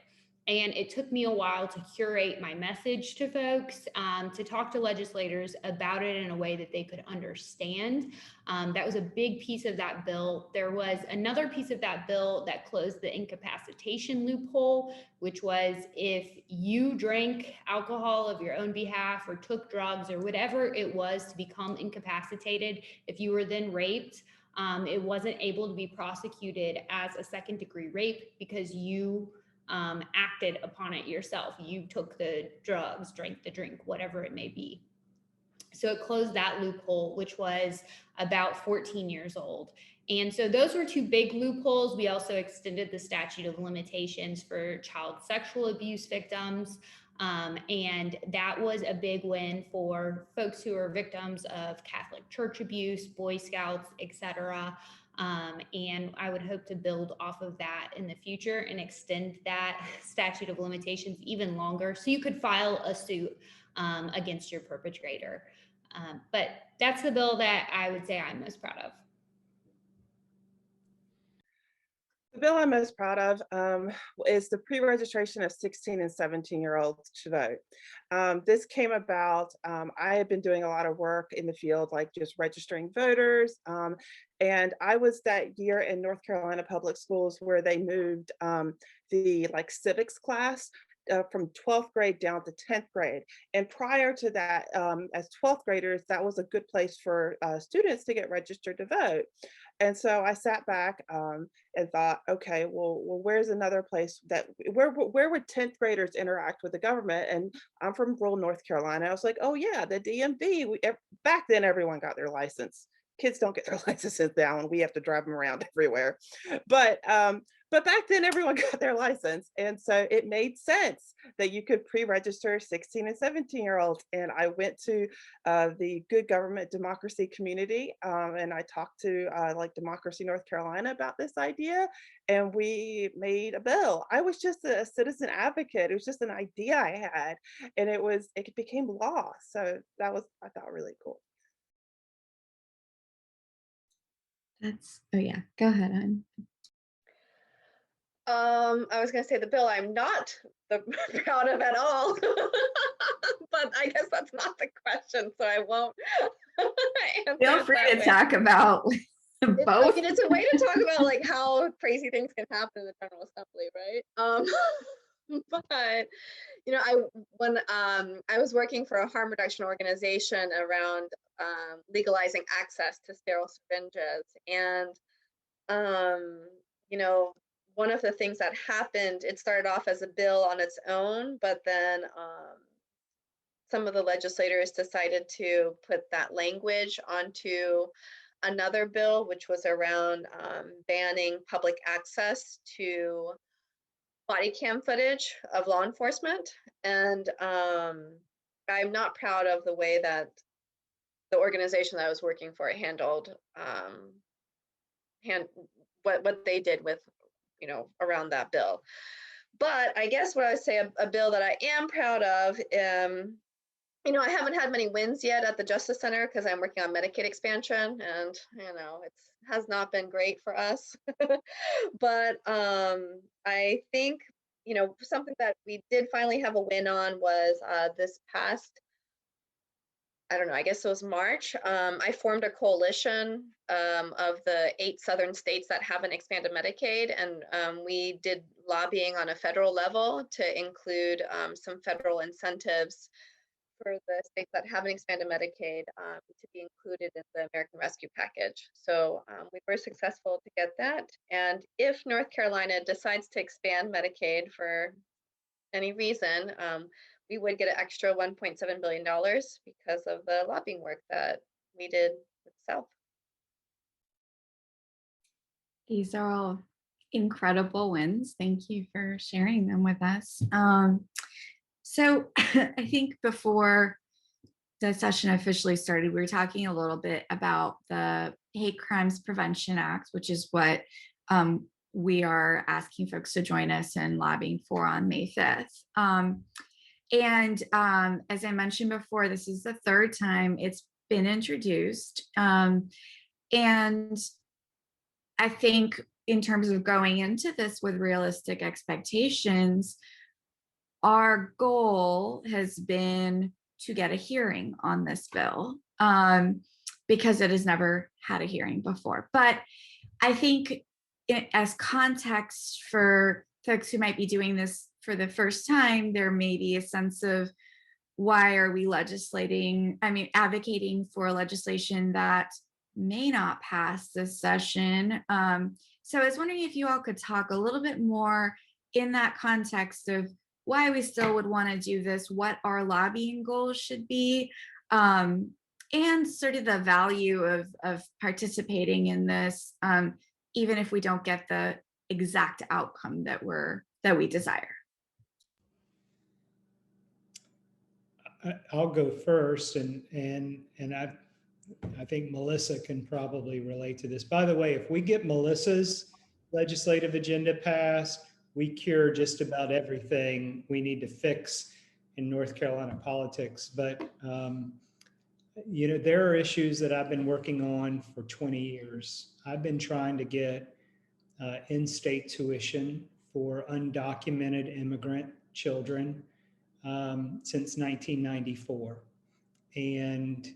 And it took me a while to curate my message to folks, to talk to legislators about it in a way that they could understand. That was a big piece of that bill. There was another piece of that bill that closed the incapacitation loophole, which was if you drank alcohol of your own behalf or took drugs or whatever it was to become incapacitated, if you were then raped, it wasn't able to be prosecuted as a second-degree rape because you acted upon it yourself. You took the drugs, drank the drink, whatever it may be. So it closed that loophole, which was about 14 years old. And so those were two big loopholes. We also extended the statute of limitations for child sexual abuse victims. And that was a big win for folks who are victims of Catholic Church abuse, Boy Scouts, etc. And I would hope to build off of that in the future and extend that statute of limitations even longer so you could file a suit against your perpetrator. But that's the bill that I would say I'm most proud of. The bill I'm most proud of is the pre-registration of 16 and 17-year-olds to vote. This came about, I had been doing a lot of work in the field, like just registering voters. And I was that year in North Carolina public schools where they moved the civics class from 12th grade down to 10th grade. And prior to that, as 12th graders, that was a good place for students to get registered to vote. And so I sat back and thought, okay, well, where's another place that where would 10th graders interact with the government? And I'm from rural North Carolina. I was like, oh yeah, the DMV. Back then, everyone got their license. Kids don't get their licenses now, and we have to drive them around everywhere. But back then, everyone got their license. And so it made sense that you could pre-register 16 and 17-year-olds. And I went to the Good Government Democracy community and I talked to Democracy North Carolina about this idea. And we made a bill. I was just a citizen advocate. It was just an idea I had. And it became law. So that was, I thought, really cool. Oh yeah, go ahead, Hun. I was going to say the bill I'm not proud of at all, but I guess that's not the question, so I won't. Feel free to talk about both. I mean, it's a way to talk about how crazy things can happen in the General Assembly, right? But when I was working for a harm reduction organization around legalizing access to sterile syringes, and one of the things that happened, it started off as a bill on its own, but then some of the legislators decided to put that language onto another bill, which was around banning public access to body cam footage of law enforcement. And I'm not proud of the way that the organization that I was working for handled what they did with around that bill. But I guess what I would say a bill that I am proud of, I haven't had many wins yet at the Justice Center because I'm working on Medicaid expansion, and it has not been great for us. But I think something that we did finally have a win on was this past, I don't know, I guess it was March. I formed a coalition of the 8 southern states that haven't expanded Medicaid, and we did lobbying on a federal level to include some federal incentives for the states that haven't expanded Medicaid to be included in the American Rescue Package. So we were successful to get that. And if North Carolina decides to expand Medicaid for any reason, we would get an extra $1.7 billion because of the lobbying work that we did with South. These are all incredible wins. Thank you for sharing them with us. So I think before the session officially started, we were talking a little bit about the Hate Crimes Prevention Act, which is what we are asking folks to join us in lobbying for on May 5th. And as I mentioned before, this is the third time it's been introduced. And I think in terms of going into this with realistic expectations, our goal has been to get a hearing on this bill because it has never had a hearing before. But I think as context for folks who might be doing this for the first time, there may be a sense of why are we advocating for legislation that may not pass this session. So I was wondering if you all could talk a little bit more in that context of why we still would want to do this, what our lobbying goals should be, and sort of the value of participating in this, even if we don't get the exact outcome that we desire. I'll go first, and I think Melissa can probably relate to this. By the way, if we get Melissa's legislative agenda passed, we cure just about everything we need to fix in North Carolina politics. But you know, there are issues that I've been working on for 20 years. I've been trying to get in-state tuition for undocumented immigrant children since 1994. And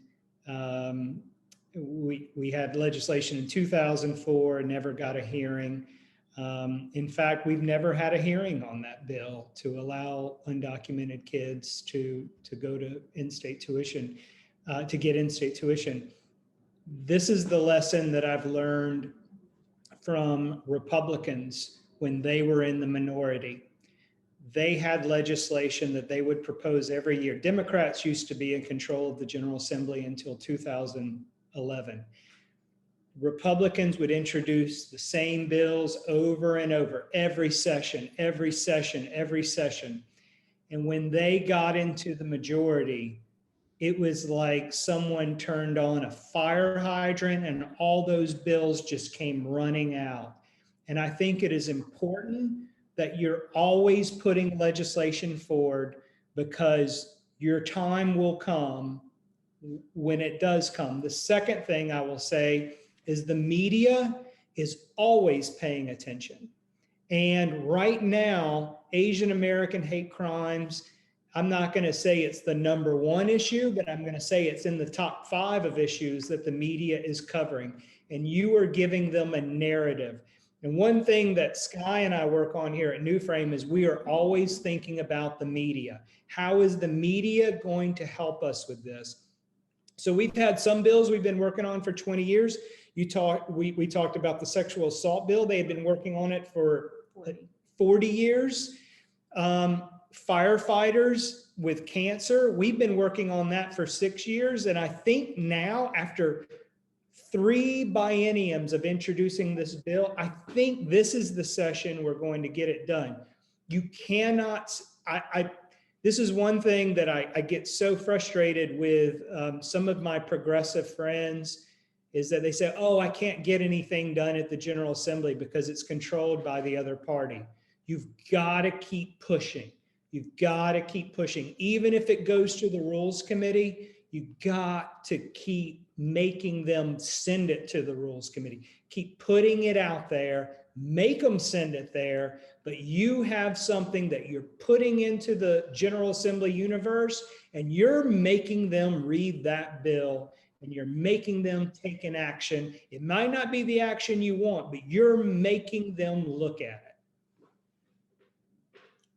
we had legislation in 2004, never got a hearing. In fact, we've never had a hearing on that bill to allow undocumented kids to go to in-state tuition, to get in-state tuition. This is the lesson that I've learned from Republicans when they were in the minority. They had legislation that they would propose every year. Democrats used to be in control of the General Assembly until 2011. Republicans would introduce the same bills over and over, every session, every session, every session. And when they got into the majority, it was like someone turned on a fire hydrant and all those bills just came running out. And I think it is important that you're always putting legislation forward, because your time will come when it does come. The second thing I will say is the media is always paying attention. And right now, Asian American hate crimes, I'm not going to say it's the number one issue, but I'm going to say it's in the top 5 of issues that the media is covering. And you are giving them a narrative. And one thing that Skye and I work on here at New Frame is we are always thinking about the media. How is the media going to help us with this? So we've had some bills we've been working on for 20 years. We talked about the sexual assault bill. They had been working on it for 40 years. Firefighters with cancer, we've been working on that for 6 years. And I think now, after 3 bienniums of introducing this bill, I think this is the session we're going to get it done. You cannot, this is one thing that I get so frustrated with some of my progressive friends, is that they say, oh, I can't get anything done at the General Assembly because it's controlled by the other party. You've got to keep pushing. You've got to keep pushing. Even if it goes to the Rules Committee, you've got to keep making them send it to the Rules Committee. Keep putting it out there, make them send it there, but you have something that you're putting into the General Assembly universe, and you're making them read that bill, and you're making them take an action. It might not be the action you want, but you're making them look at it.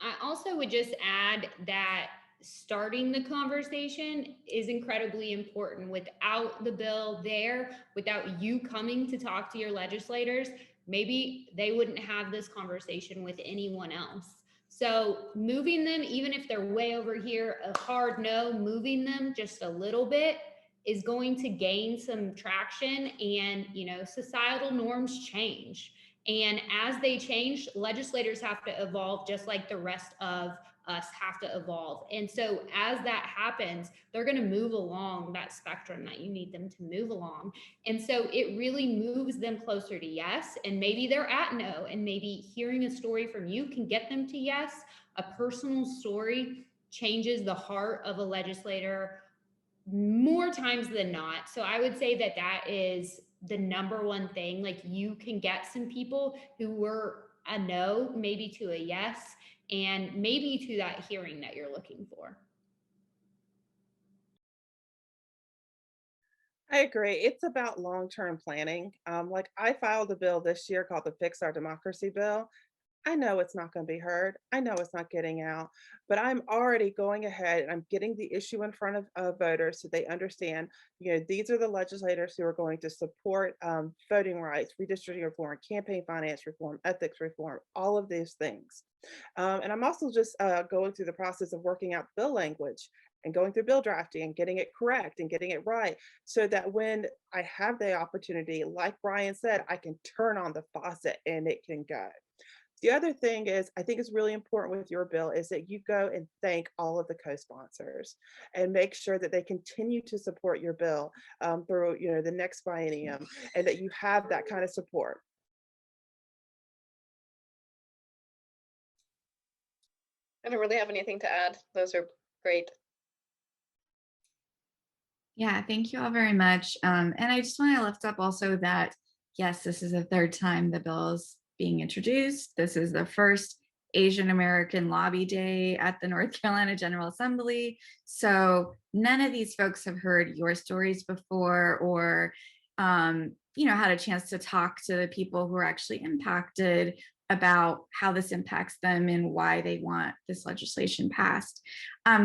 I also would just add that starting the conversation is incredibly important. Without the bill there, without you coming to talk to your legislators, maybe they wouldn't have this conversation with anyone else. So moving them, even if they're way over here, a hard no, moving them just a little bit is going to gain some traction. And, societal norms change. And as they change, legislators have to evolve just like the rest of us have to evolve. And so as that happens, they're going to move along that spectrum that you need them to move along. And so it really moves them closer to yes. And maybe they're at no, and maybe hearing a story from you can get them to yes. A personal story changes the heart of a legislator more times than not. So I would say that that is the number one thing. Like, you can get some people who were a no, maybe to a yes, and maybe to that hearing that you're looking for. I agree. It's about long-term planning. Like, I filed a bill this year called the Fix Our Democracy Bill. I know it's not going to be heard. I know it's not getting out, but I'm already going ahead and I'm getting the issue in front of voters so they understand, these are the legislators who are going to support voting rights, redistricting reform, campaign finance reform, ethics reform, all of these things. And I'm also just going through the process of working out bill language and going through bill drafting and getting it correct and getting it right, so that when I have the opportunity, like Brian said, I can turn on the faucet and it can go. The other thing is, I think it's really important with your bill is that you go and thank all of the co-sponsors and make sure that they continue to support your bill through the next biennium, and that you have that kind of support. I don't really have anything to add. Those are great. Yeah, thank you all very much. And I just want to lift up also that, yes, this is the third time the bill is being introduced. This is the first Asian American Lobby Day at the North Carolina General Assembly. So none of these folks have heard your stories before, or had a chance to talk to the people who are actually impacted about how this impacts them and why they want this legislation passed.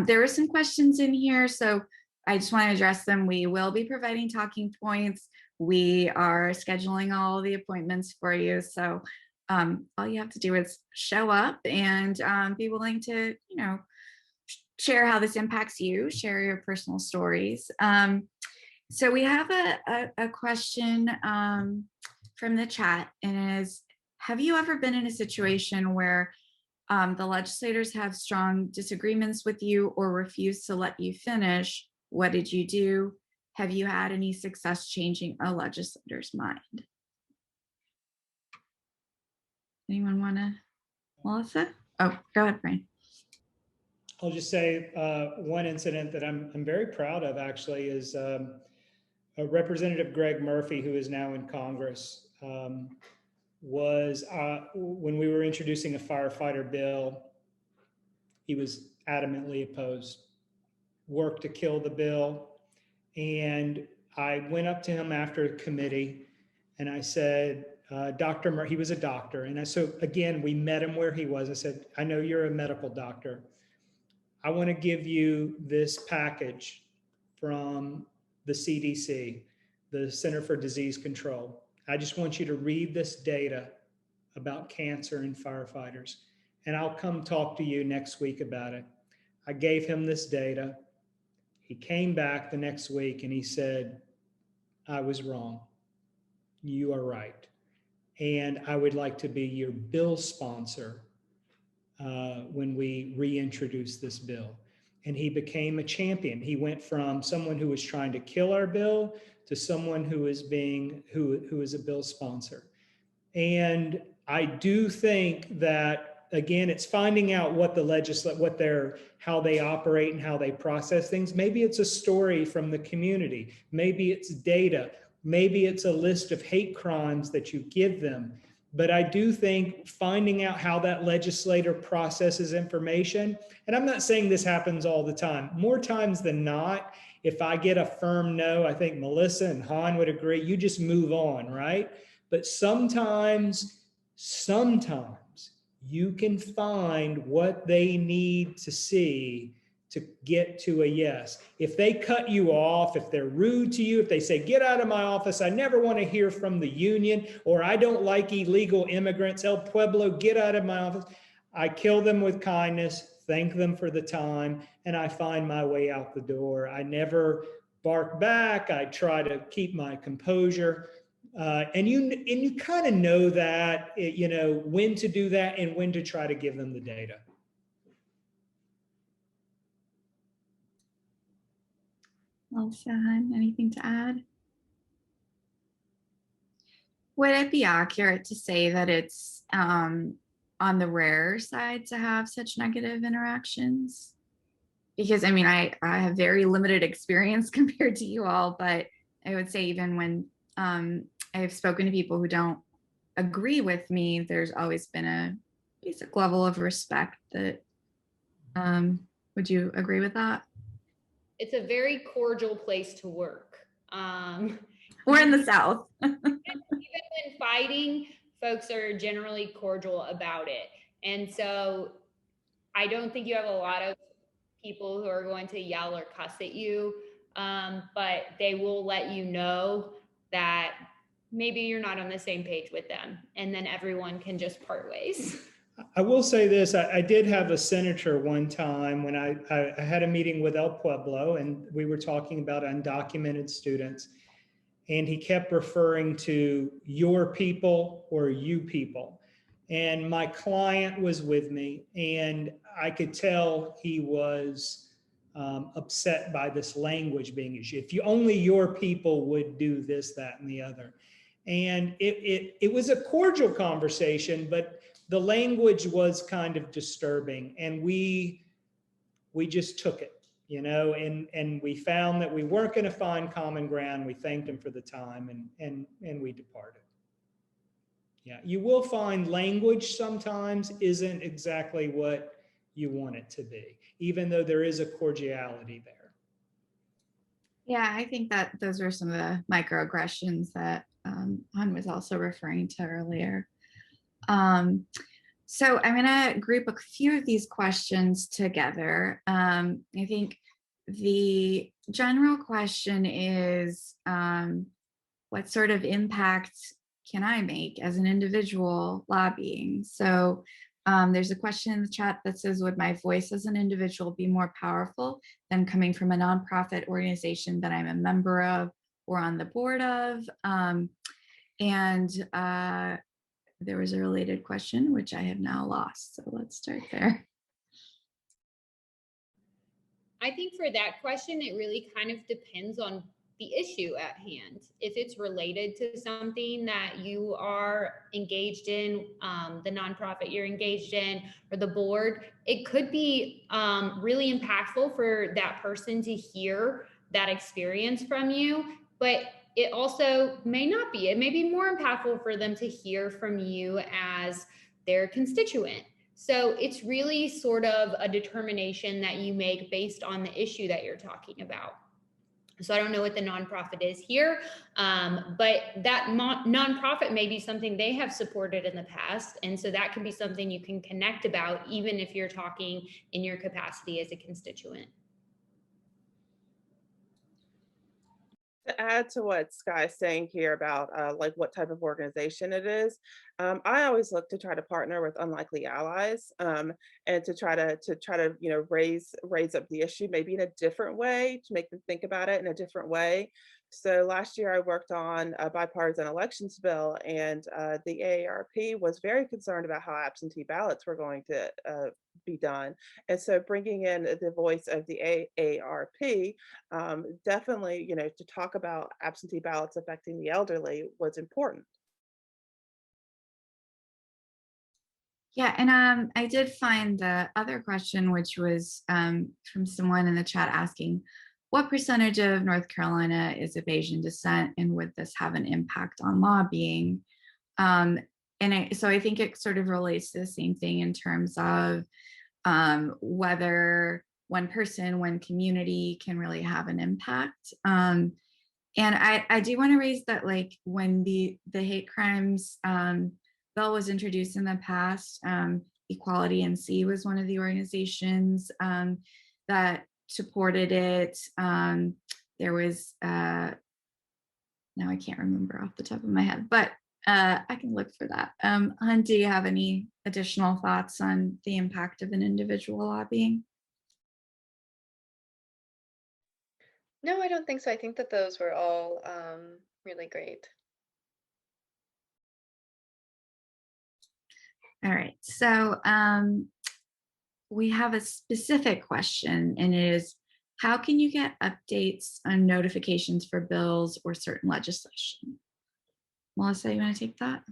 There were some questions in here, so I just want to address them. We will be providing talking points. We are scheduling all the appointments for you. So all you have to do is show up and be willing to, share how this impacts you, share your personal stories. So we have a question from the chat, and it is, have you ever been in a situation where the legislators have strong disagreements with you or refuse to let you finish? What did you do? Have you had any success changing a legislator's mind? Anyone want to, Melissa? Oh, go ahead, Brian. I'll just say one incident that I'm very proud of, actually, is Representative Greg Murphy, who is now in Congress, was when we were introducing a firefighter bill, he was adamantly opposed, worked to kill the bill. And I went up to him after committee and I said, Dr. Murphy, he was a doctor. And so again, we met him where he was. I said, I know you're a medical doctor. I want to give you this package from the CDC, the Center for Disease Control. I just want you to read this data about cancer in firefighters, and I'll come talk to you next week about it. I gave him this data. He came back the next week and he said, I was wrong. You are right. And I would like to be your bill sponsor when we reintroduce this bill. And he became a champion. He went from someone who was trying to kill our bill to someone who is a bill sponsor. And I do think that, again, it's finding out what the how they operate and how they process things. Maybe it's a story from the community. Maybe it's data. Maybe it's a list of hate crimes that you give them. But I do think finding out how that legislator processes information, and I'm not saying this happens all the time, more times than not, if I get a firm no, I think Melissa and Han would agree, you just move on, right? But sometimes you can find what they need to see to get to a yes. If they cut you off, if they're rude to you, if they say, get out of my office, I never want to hear from the union, or I don't like illegal immigrants, El Pueblo, get out of my office. I kill them with kindness, thank them for the time, and I find my way out the door. I never bark back. I try to keep my composure. And you kind of know that, when to do that and when to try to give them the data. Well said. Anything to add? Would it be accurate to say that it's on the rare side to have such negative interactions? Because I mean, I have very limited experience compared to you all, but I would say even when I've spoken to people who don't agree with me, there's always been a basic level of respect that, would you agree with that? It's a very cordial place to work. We're in the South. Even when fighting, folks are generally cordial about it. And so I don't think you have a lot of people who are going to yell or cuss at you, but they will let you know that maybe you're not on the same page with them, and then everyone can just part ways. I will say this, I did have a senator one time when I had a meeting with El Pueblo, and we were talking about undocumented students, and he kept referring to your people or you people. And my client was with me, and I could tell he was upset by this language being used. If you only your people would do this, that, and the other. And it was a cordial conversation, but the language was kind of disturbing, and we just took it, and we found that we weren't going to find common ground. We thanked him for the time, and we departed. Yeah, you will find language sometimes isn't exactly what you want it to be, even though there is a cordiality there. Yeah, I think that those were some of the microaggressions that Han was also referring to earlier. So I'm going to group a few of these questions together. I think the general question is, what sort of impact can I make as an individual lobbying? So there's a question in the chat that says, would my voice as an individual be more powerful than coming from a nonprofit organization that I'm a member of or on the board of? There was a related question, which I have now lost. So let's start there. I think for that question, it really kind of depends on the issue at hand. If it's related to something that you are engaged in, the nonprofit you're engaged in, or the board, it could be really impactful for that person to hear that experience from you, but it also may not be. It may be more impactful for them to hear from you as their constituent. So it's really sort of a determination that you make based on the issue that you're talking about. So I don't know what the nonprofit is here, but that nonprofit may be something they have supported in the past. And so that can be something you can connect about, even if you're talking in your capacity as a constituent. To add to what Skye's saying here about like what type of organization it is, I always look to try to partner with unlikely allies, and to try to raise up the issue maybe in a different way, to make them think about it in a different way. So last year I worked on a bipartisan elections bill, and the AARP was very concerned about how absentee ballots were going to be done. And so bringing in the voice of the AARP, definitely, to talk about absentee ballots affecting the elderly was important. Yeah, and I did find the other question, which was from someone in the chat asking, what percentage of North Carolina is of Asian descent, and would this have an impact on lobbying? So I think it sort of relates to the same thing in terms of whether one person, one community can really have an impact. And I do want to raise that, like, when the hate crimes bill was introduced in the past, Equality NC was one of the organizations that supported it. There was, now I can't remember off the top of my head, but I can look for that. Hun, do you have any additional thoughts on the impact of an individual lobbying? No, I don't think so. I think that those were all really great. All right, so we have a specific question, and it is, how can you get updates on notifications for bills or certain legislation? Melissa, you want to take that?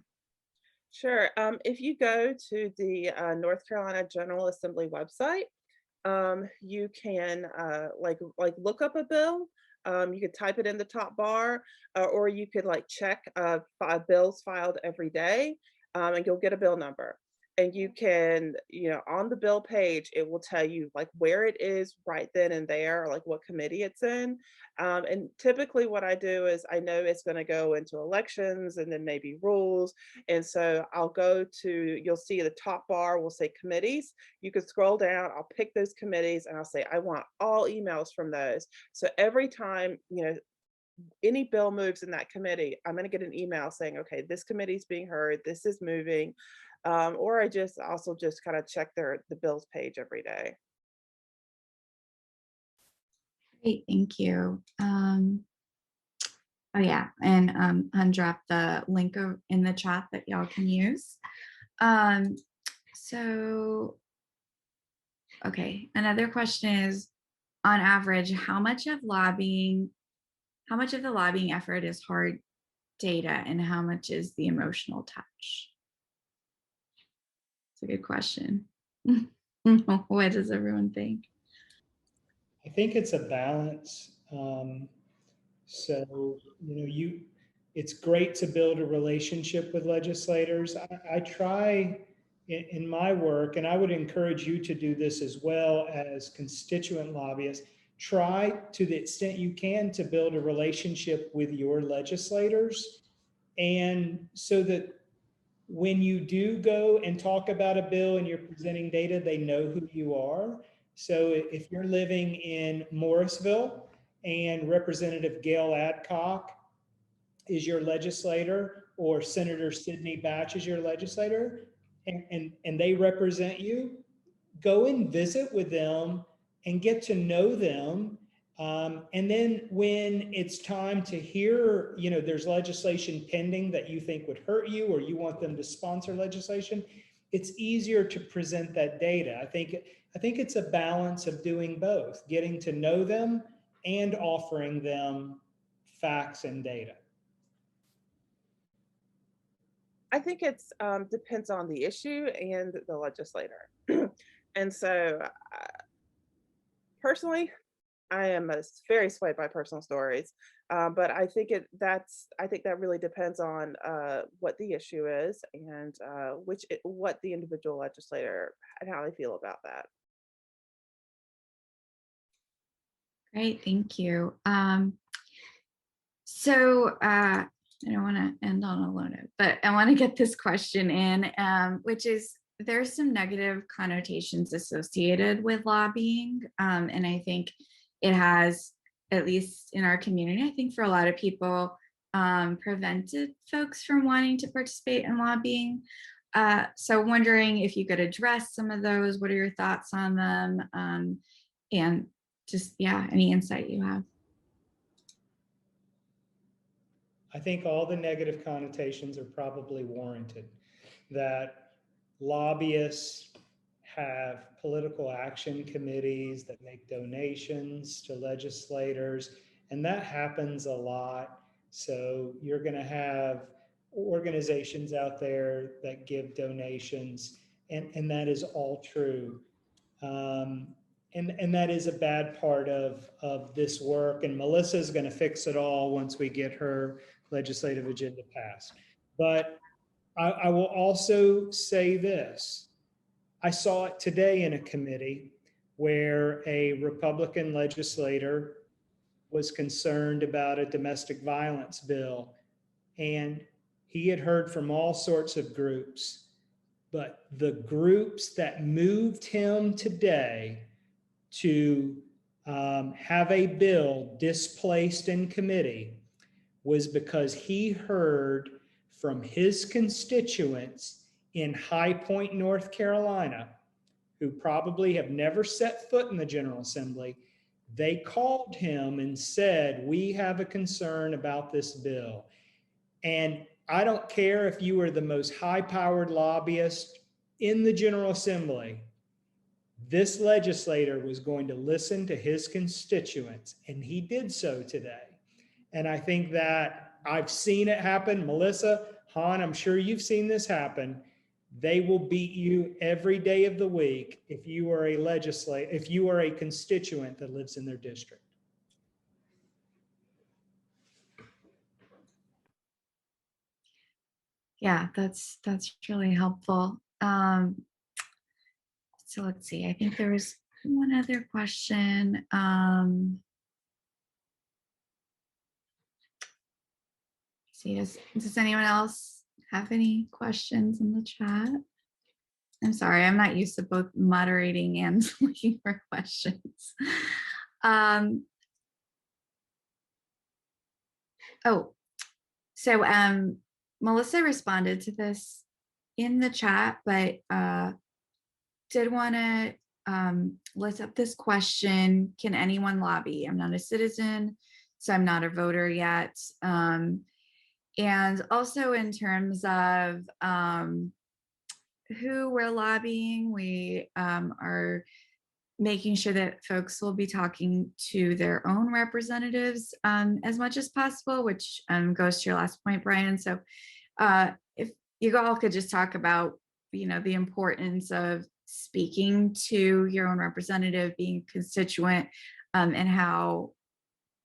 Sure. If you go to the North Carolina General Assembly website, you can like look up a bill. You could type it in the top bar, or you could like check bills filed every day, and you'll get a bill number. And you can, on the bill page, it will tell you like where it is right then and there, or like what committee it's in. And typically what I do is I know it's going to go into elections and then maybe rules. And so I'll go to, you'll see the top bar will say committees. You can scroll down, I'll pick those committees and I'll say, I want all emails from those. So every time, any bill moves in that committee, I'm going to get an email saying, okay, this committee is being heard, this is moving. Or I also just kind of check the bills page every day. Great, thank you. Oh yeah, and Hun dropped the link in the chat that y'all can use. So, okay, another question is, on average, how much of the lobbying effort is hard data and how much is the emotional touch? It's a good question. What does everyone think? I think it's a balance. So, it's great to build a relationship with legislators. I try in my work, and I would encourage you to do this as well as constituent lobbyists, try to the extent you can to build a relationship with your legislators. And so that when you do go and talk about a bill and you're presenting data, they know who you are. So if you're living in Morrisville and Representative Gail Adcock is your legislator, or Senator Sidney Batch is your legislator, and they represent you, go and visit with them and get to know them. And then when it's time to hear, there's legislation pending that you think would hurt you, or you want them to sponsor legislation, it's easier to present that data. I think it's a balance of doing both, getting to know them and offering them facts and data. I think it's depends on the issue and the legislator. And so personally, I am very swayed by personal stories, but I think that really depends on what the issue is and what the individual legislator and how they feel about that. Great, thank you. So I don't want to end on a low note, but I want to get this question in, which is, there's some negative connotations associated with lobbying. And I think it has, at least in our community, I think for a lot of people, prevented folks from wanting to participate in lobbying. So wondering if you could address some of those. What are your thoughts on them? And just, yeah, any insight you have. I think all the negative connotations are probably warranted. That lobbyists have political action committees that make donations to legislators, and that happens a lot. So you're going to have organizations out there that give donations, and that is all true. And that is a bad part of this work. And Melissa is going to fix it all once we get her legislative agenda passed. But I will also say this. I saw it today in a committee where a Republican legislator was concerned about a domestic violence bill. And he had heard from all sorts of groups. But the groups that moved him today to have a bill displaced in committee was because he heard from his constituents in High Point, North Carolina, who probably have never set foot in the General Assembly. They called him and said, we have a concern about this bill. And I don't care if you are the most high-powered lobbyist in the General Assembly, this legislator was going to listen to his constituents, and he did so today. And I think that I've seen it happen. Melissa, Han, I'm sure you've seen this happen. They will beat you every day of the week if you are a constituent that lives in their district. Yeah, that's really helpful. So let's see, I think there was one other question. See, does anyone else have any questions in the chat? I'm sorry, I'm not used to both moderating and looking for questions. Melissa responded to this in the chat, but did want to lift up this question: can anyone lobby? I'm not a citizen, so I'm not a voter yet. And also in terms of who we're lobbying, we are making sure that folks will be talking to their own representatives as much as possible, which goes to your last point, Brian. So if you all could just talk about, the importance of speaking to your own representative, being a constituent, and how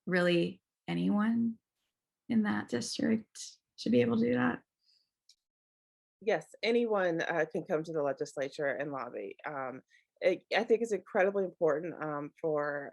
really anyone in that district should be able to do that. Yes, anyone can come to the legislature and lobby. I think it's incredibly important for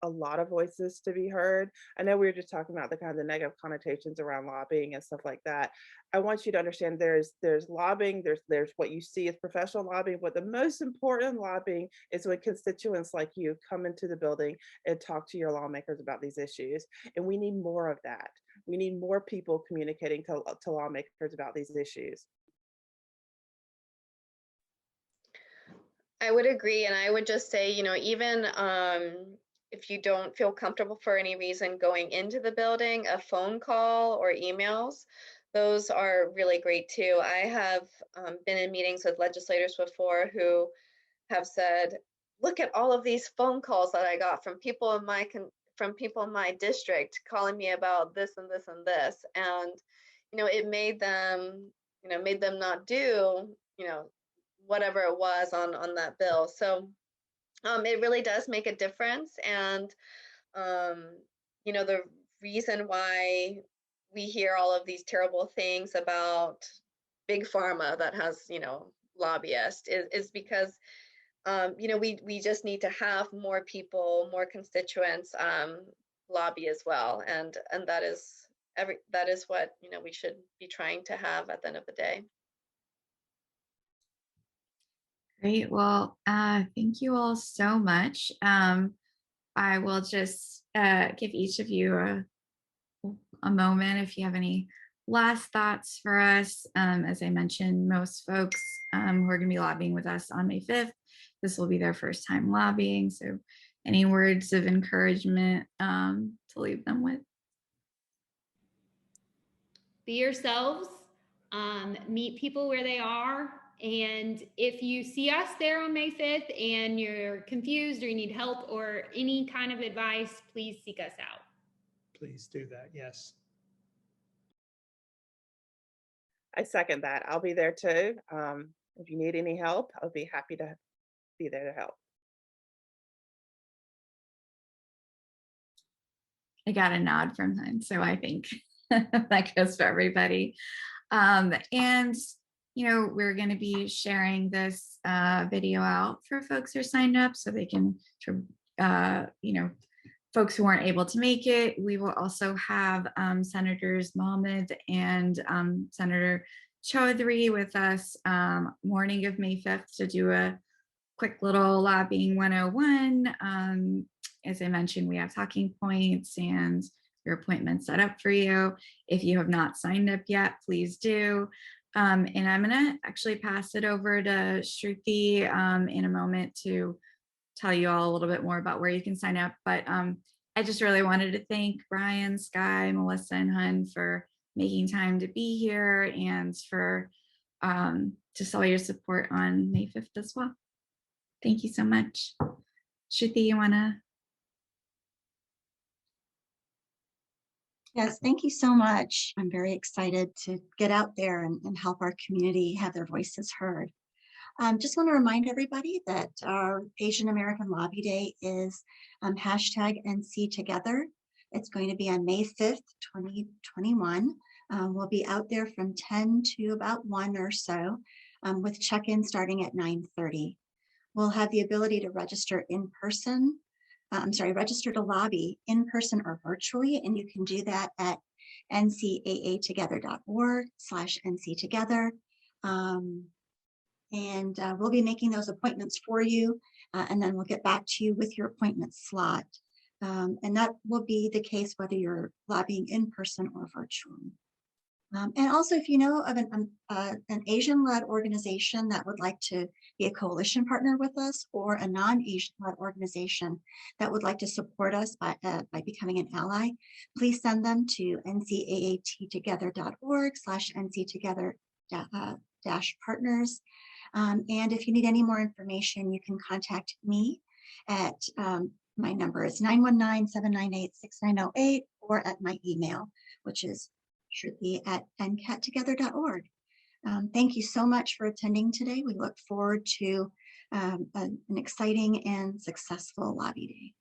a lot of voices to be heard. I know we were just talking about the kind of the negative connotations around lobbying and stuff like that. I want you to understand there's lobbying, there's what you see as professional lobbying, but the most important lobbying is when constituents like you come into the building and talk to your lawmakers about these issues. And we need more of that. We need more people communicating to lawmakers about these issues. I would agree. And I would just say, even if you don't feel comfortable for any reason going into the building, a phone call or emails, those are really great too. I have been in meetings with legislators before who have said, look at all of these phone calls that I got from people in my district calling me about this and this and this. And, it made them not do, whatever it was on that bill. So it really does make a difference. And, the reason why we hear all of these terrible things about big pharma that has, lobbyists is because, we just need to have more people, more constituents lobby as well. And that is what, we should be trying to have at the end of the day. Great. Well, thank you all so much. I will just give each of you a moment if you have any last thoughts for us. As I mentioned, most folks who are going to be lobbying with us on May 5th, this will be their first time lobbying. So any words of encouragement to leave them with? Be yourselves, meet people where they are. And if you see us there on May 5th and you're confused or you need help or any kind of advice, please seek us out. Please do that. Yes. I second that. I'll be there too. If you need any help, I'll be happy to be there to help. I got a nod from him, so I think that goes for everybody. And we're going to be sharing this video out for folks who are signed up so they can, folks who weren't able to make it. We will also have Senators Mohammed and Senator Chaudhry with us morning of May 5th to do a quick little lobbying 101. As I mentioned, we have talking points and your appointment set up for you. If you have not signed up yet, please do. And I'm gonna actually pass it over to Shruti in a moment to tell you all a little bit more about where you can sign up. But I just really wanted to thank Brian, Skye, Melissa, and Hyun for making time to be here and for just all your support on May 5th as well. Thank you so much. Shruti, you wanna? Yes, thank you so much. I'm very excited to get out there and help our community have their voices heard. Just want to remind everybody that our Asian American Lobby Day is hashtag NC Together. It's going to be on May 5th, 2021. We'll be out there from 10 to about 1 or so with check-in starting at 9:30. We'll have the ability to register in person. Register to lobby in person or virtually, and you can do that at ncaatogether.org/nctogether. And we'll be making those appointments for you, and then we'll get back to you with your appointment slot. And that will be the case whether you're lobbying in person or virtually. And also, if you know of an Asian-led organization that would like to be a coalition partner with us, or a non-Asian-led organization that would like to support us by becoming an ally, please send them to ncaatogether.org/nctogether-partners. And if you need any more information, you can contact me at my number is 919-798-6908, or at my email, which is shruti@ncaattogether.org. Thank you so much for attending today. We look forward to an exciting and successful Lobby Day.